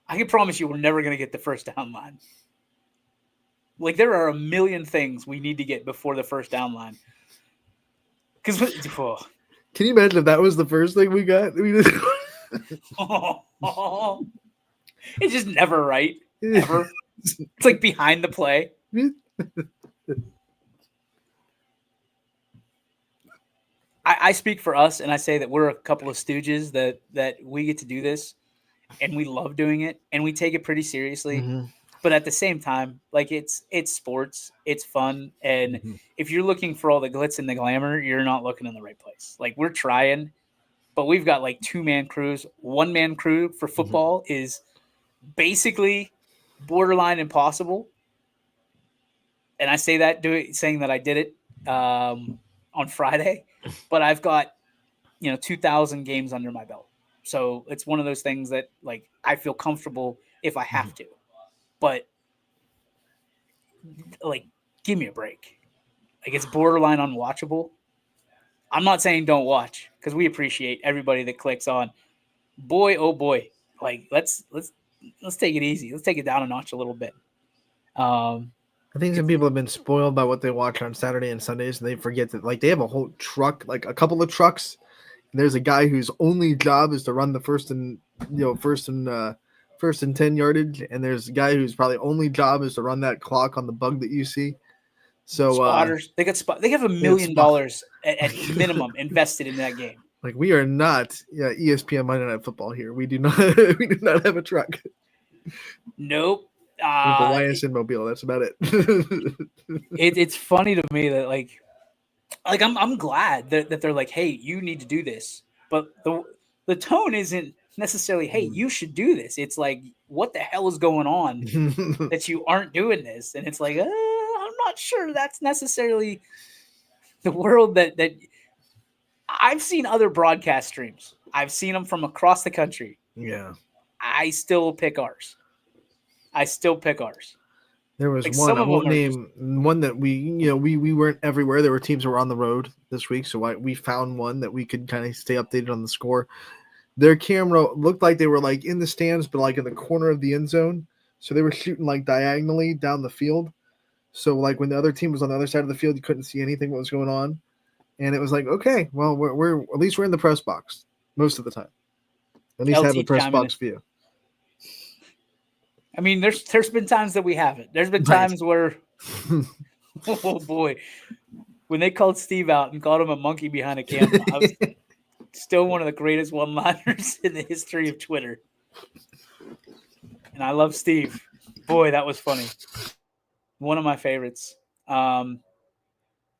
I can promise you, we're never going to get the first down line. Like, there are a million things we need to get before the first down line. Because, Can you imagine if that was the first thing we got? It's just never right. Ever. It's like behind the play. I speak for us, and I say that we're a couple of stooges that we get to do this, and we love doing it, and we take it pretty seriously. Mhm. But at the same time, like, it's sports, it's fun, and if you're looking for all the glitz and the glamour, you're not looking in the right place. Like, we're trying, but we've got like 2-man crews. 1-man crew for football is basically borderline impossible. And I say that saying that I did it on Friday, but I've got 2,000 games under my belt. So it's one of those things that, like, I feel comfortable if I have to. But, like, give me a break. Like, it's borderline unwatchable. I'm not saying don't watch, because we appreciate everybody that clicks on. Boy, oh boy, like, let's take it easy. Let's take it down a notch a little bit. I think some people have been spoiled by what they watch on Saturday and Sundays, and they forget that, like, they have a whole truck, like a couple of trucks. And there's a guy whose only job is to run the first and 10 yardage, and there's a guy whose probably only job is to run that clock on the bug that you see. So spotters, they have $1 million at minimum invested in that game. Like, we are not ESPN Monday Night Football here. We do not have a truck. Nope. The YSN Mobile. That's about it. It's funny to me that like I'm glad that they're like, hey, you need to do this, but the tone isn't necessarily, hey, you should do this. It's like, what the hell is going on that you aren't doing this? And it's like, I'm not sure that's necessarily the world that I've seen other broadcast streams. I've seen them from across the country. Yeah. I still pick ours. There was Like, one, some I of won't them are name one that we weren't everywhere. There were teams that were on the road this week, so we found one that we could kind of stay updated on the score. Their camera looked like they were like in the stands, but like in the corner of the end zone. So they were shooting like diagonally down the field. So like when the other team was on the other side of the field, you couldn't see anything what was going on. And it was like, okay, well, we're at least we're in the press box most of the time. At least have a press box view. I mean, there's been times that we haven't. There's been times where, oh boy, when they called Steve out and called him a monkey behind a camera, I was still one of the greatest one-liners in the history of Twitter. And I love Steve. Boy, that was funny. One of my favorites. Logan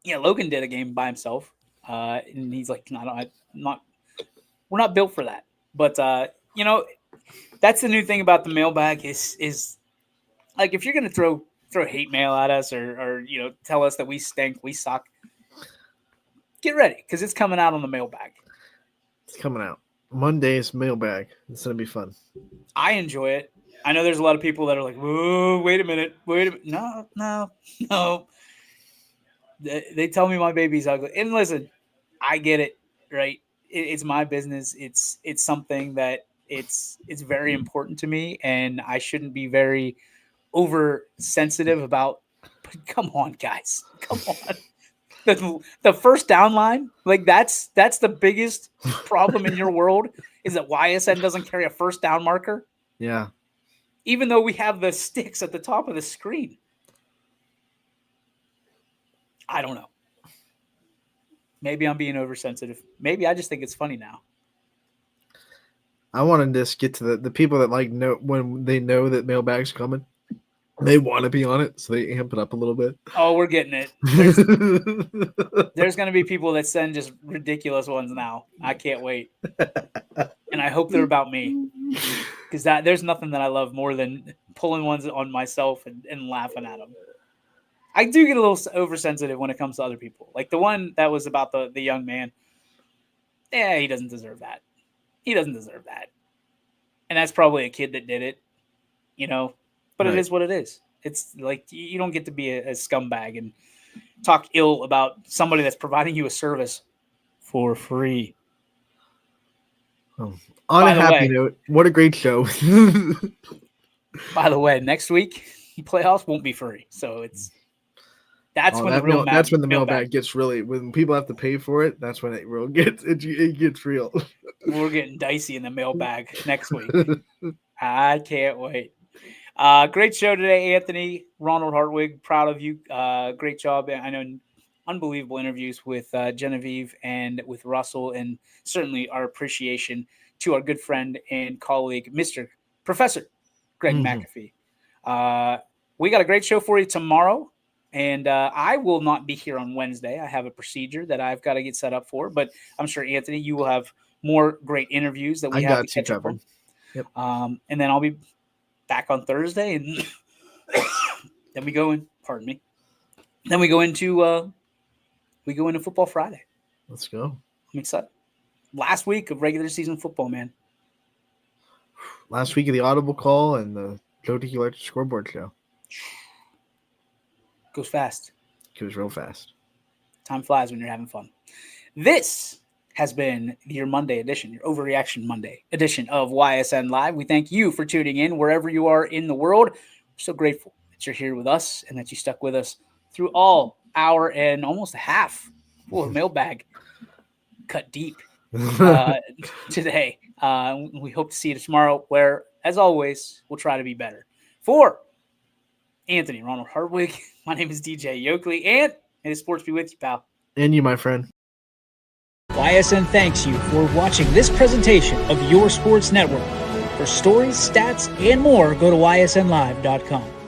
did a game by himself, and he's like, we're not built for that. But that's the new thing about the mailbag is like, if you're gonna throw hate mail at us or tell us that we stink, we suck, get ready, because it's coming out on the mailbag. It's coming out Monday's mailbag. It's gonna be fun. I enjoy it. I know there's a lot of people that are like, whoa, wait a minute. No. They tell me my baby's ugly, and listen, I get it, right? It's my business. It's something that it's very important to me, and I shouldn't be very oversensitive about. But come on, guys, come on. the first down line, like that's the biggest problem in your world is that YSN doesn't carry a first down marker, Yeah. even though we have the sticks at the top of the screen. I don't know. Maybe I'm being oversensitive. Maybe I just think it's funny now. I want to just get to the people that like know when they know that mailbag's coming. They want to be on it, so they amp it up a little bit. Oh, we're getting it. There's going to be people that send just ridiculous ones now. I can't wait. And I hope they're about me. Because there's nothing that I love more than pulling ones on myself and laughing at them. I do get a little oversensitive when it comes to other people. Like the one that was about the young man. Yeah, he doesn't deserve that. He doesn't deserve that. And that's probably a kid that did it, you know. But It is what it is. It's like you don't get to be a scumbag and talk ill about somebody that's providing you a service for free. On a happy note, what a great show. By the way, next week playoffs won't be free, so that's when the mailbag gets really, when people have to pay for it. That's when it gets real. We're getting dicey in the mailbag next week. I can't wait. Great show today, Anthony. Ronald Hartwig, proud of you. Great job. I know unbelievable interviews with Genevieve and with Russell, and certainly our appreciation to our good friend and colleague, Mr. Professor Greg McAfee. We got a great show for you tomorrow, and I will not be here on Wednesday. I have a procedure that I've got to get set up for, but I'm sure, Anthony, you will have more great interviews that we have to catch up on. Yep. And then I'll be back on Thursday, and then we go in. Pardon me. Then we go into Football Friday. Let's go. I'm excited. Last week of regular season football, man. Last week of the Audible call and the Joe Dickey Electric Scoreboard show. Goes fast. Goes real fast. Time flies when you're having fun. This has been your Monday edition, your Overreaction Monday edition of YSN Live. We thank you for tuning in wherever you are in the world. We're so grateful that you're here with us and that you stuck with us through all hour and almost a half. Whoa, mailbag cut deep today. We hope to see you tomorrow where, as always, we'll try to be better. For Anthony Ronald Hartwig, my name is DJ Yoakley, and may the sports be with you, pal. And you, my friend. YSN thanks you for watching this presentation of your sports network. For stories, stats, and more, go to ysnlive.com.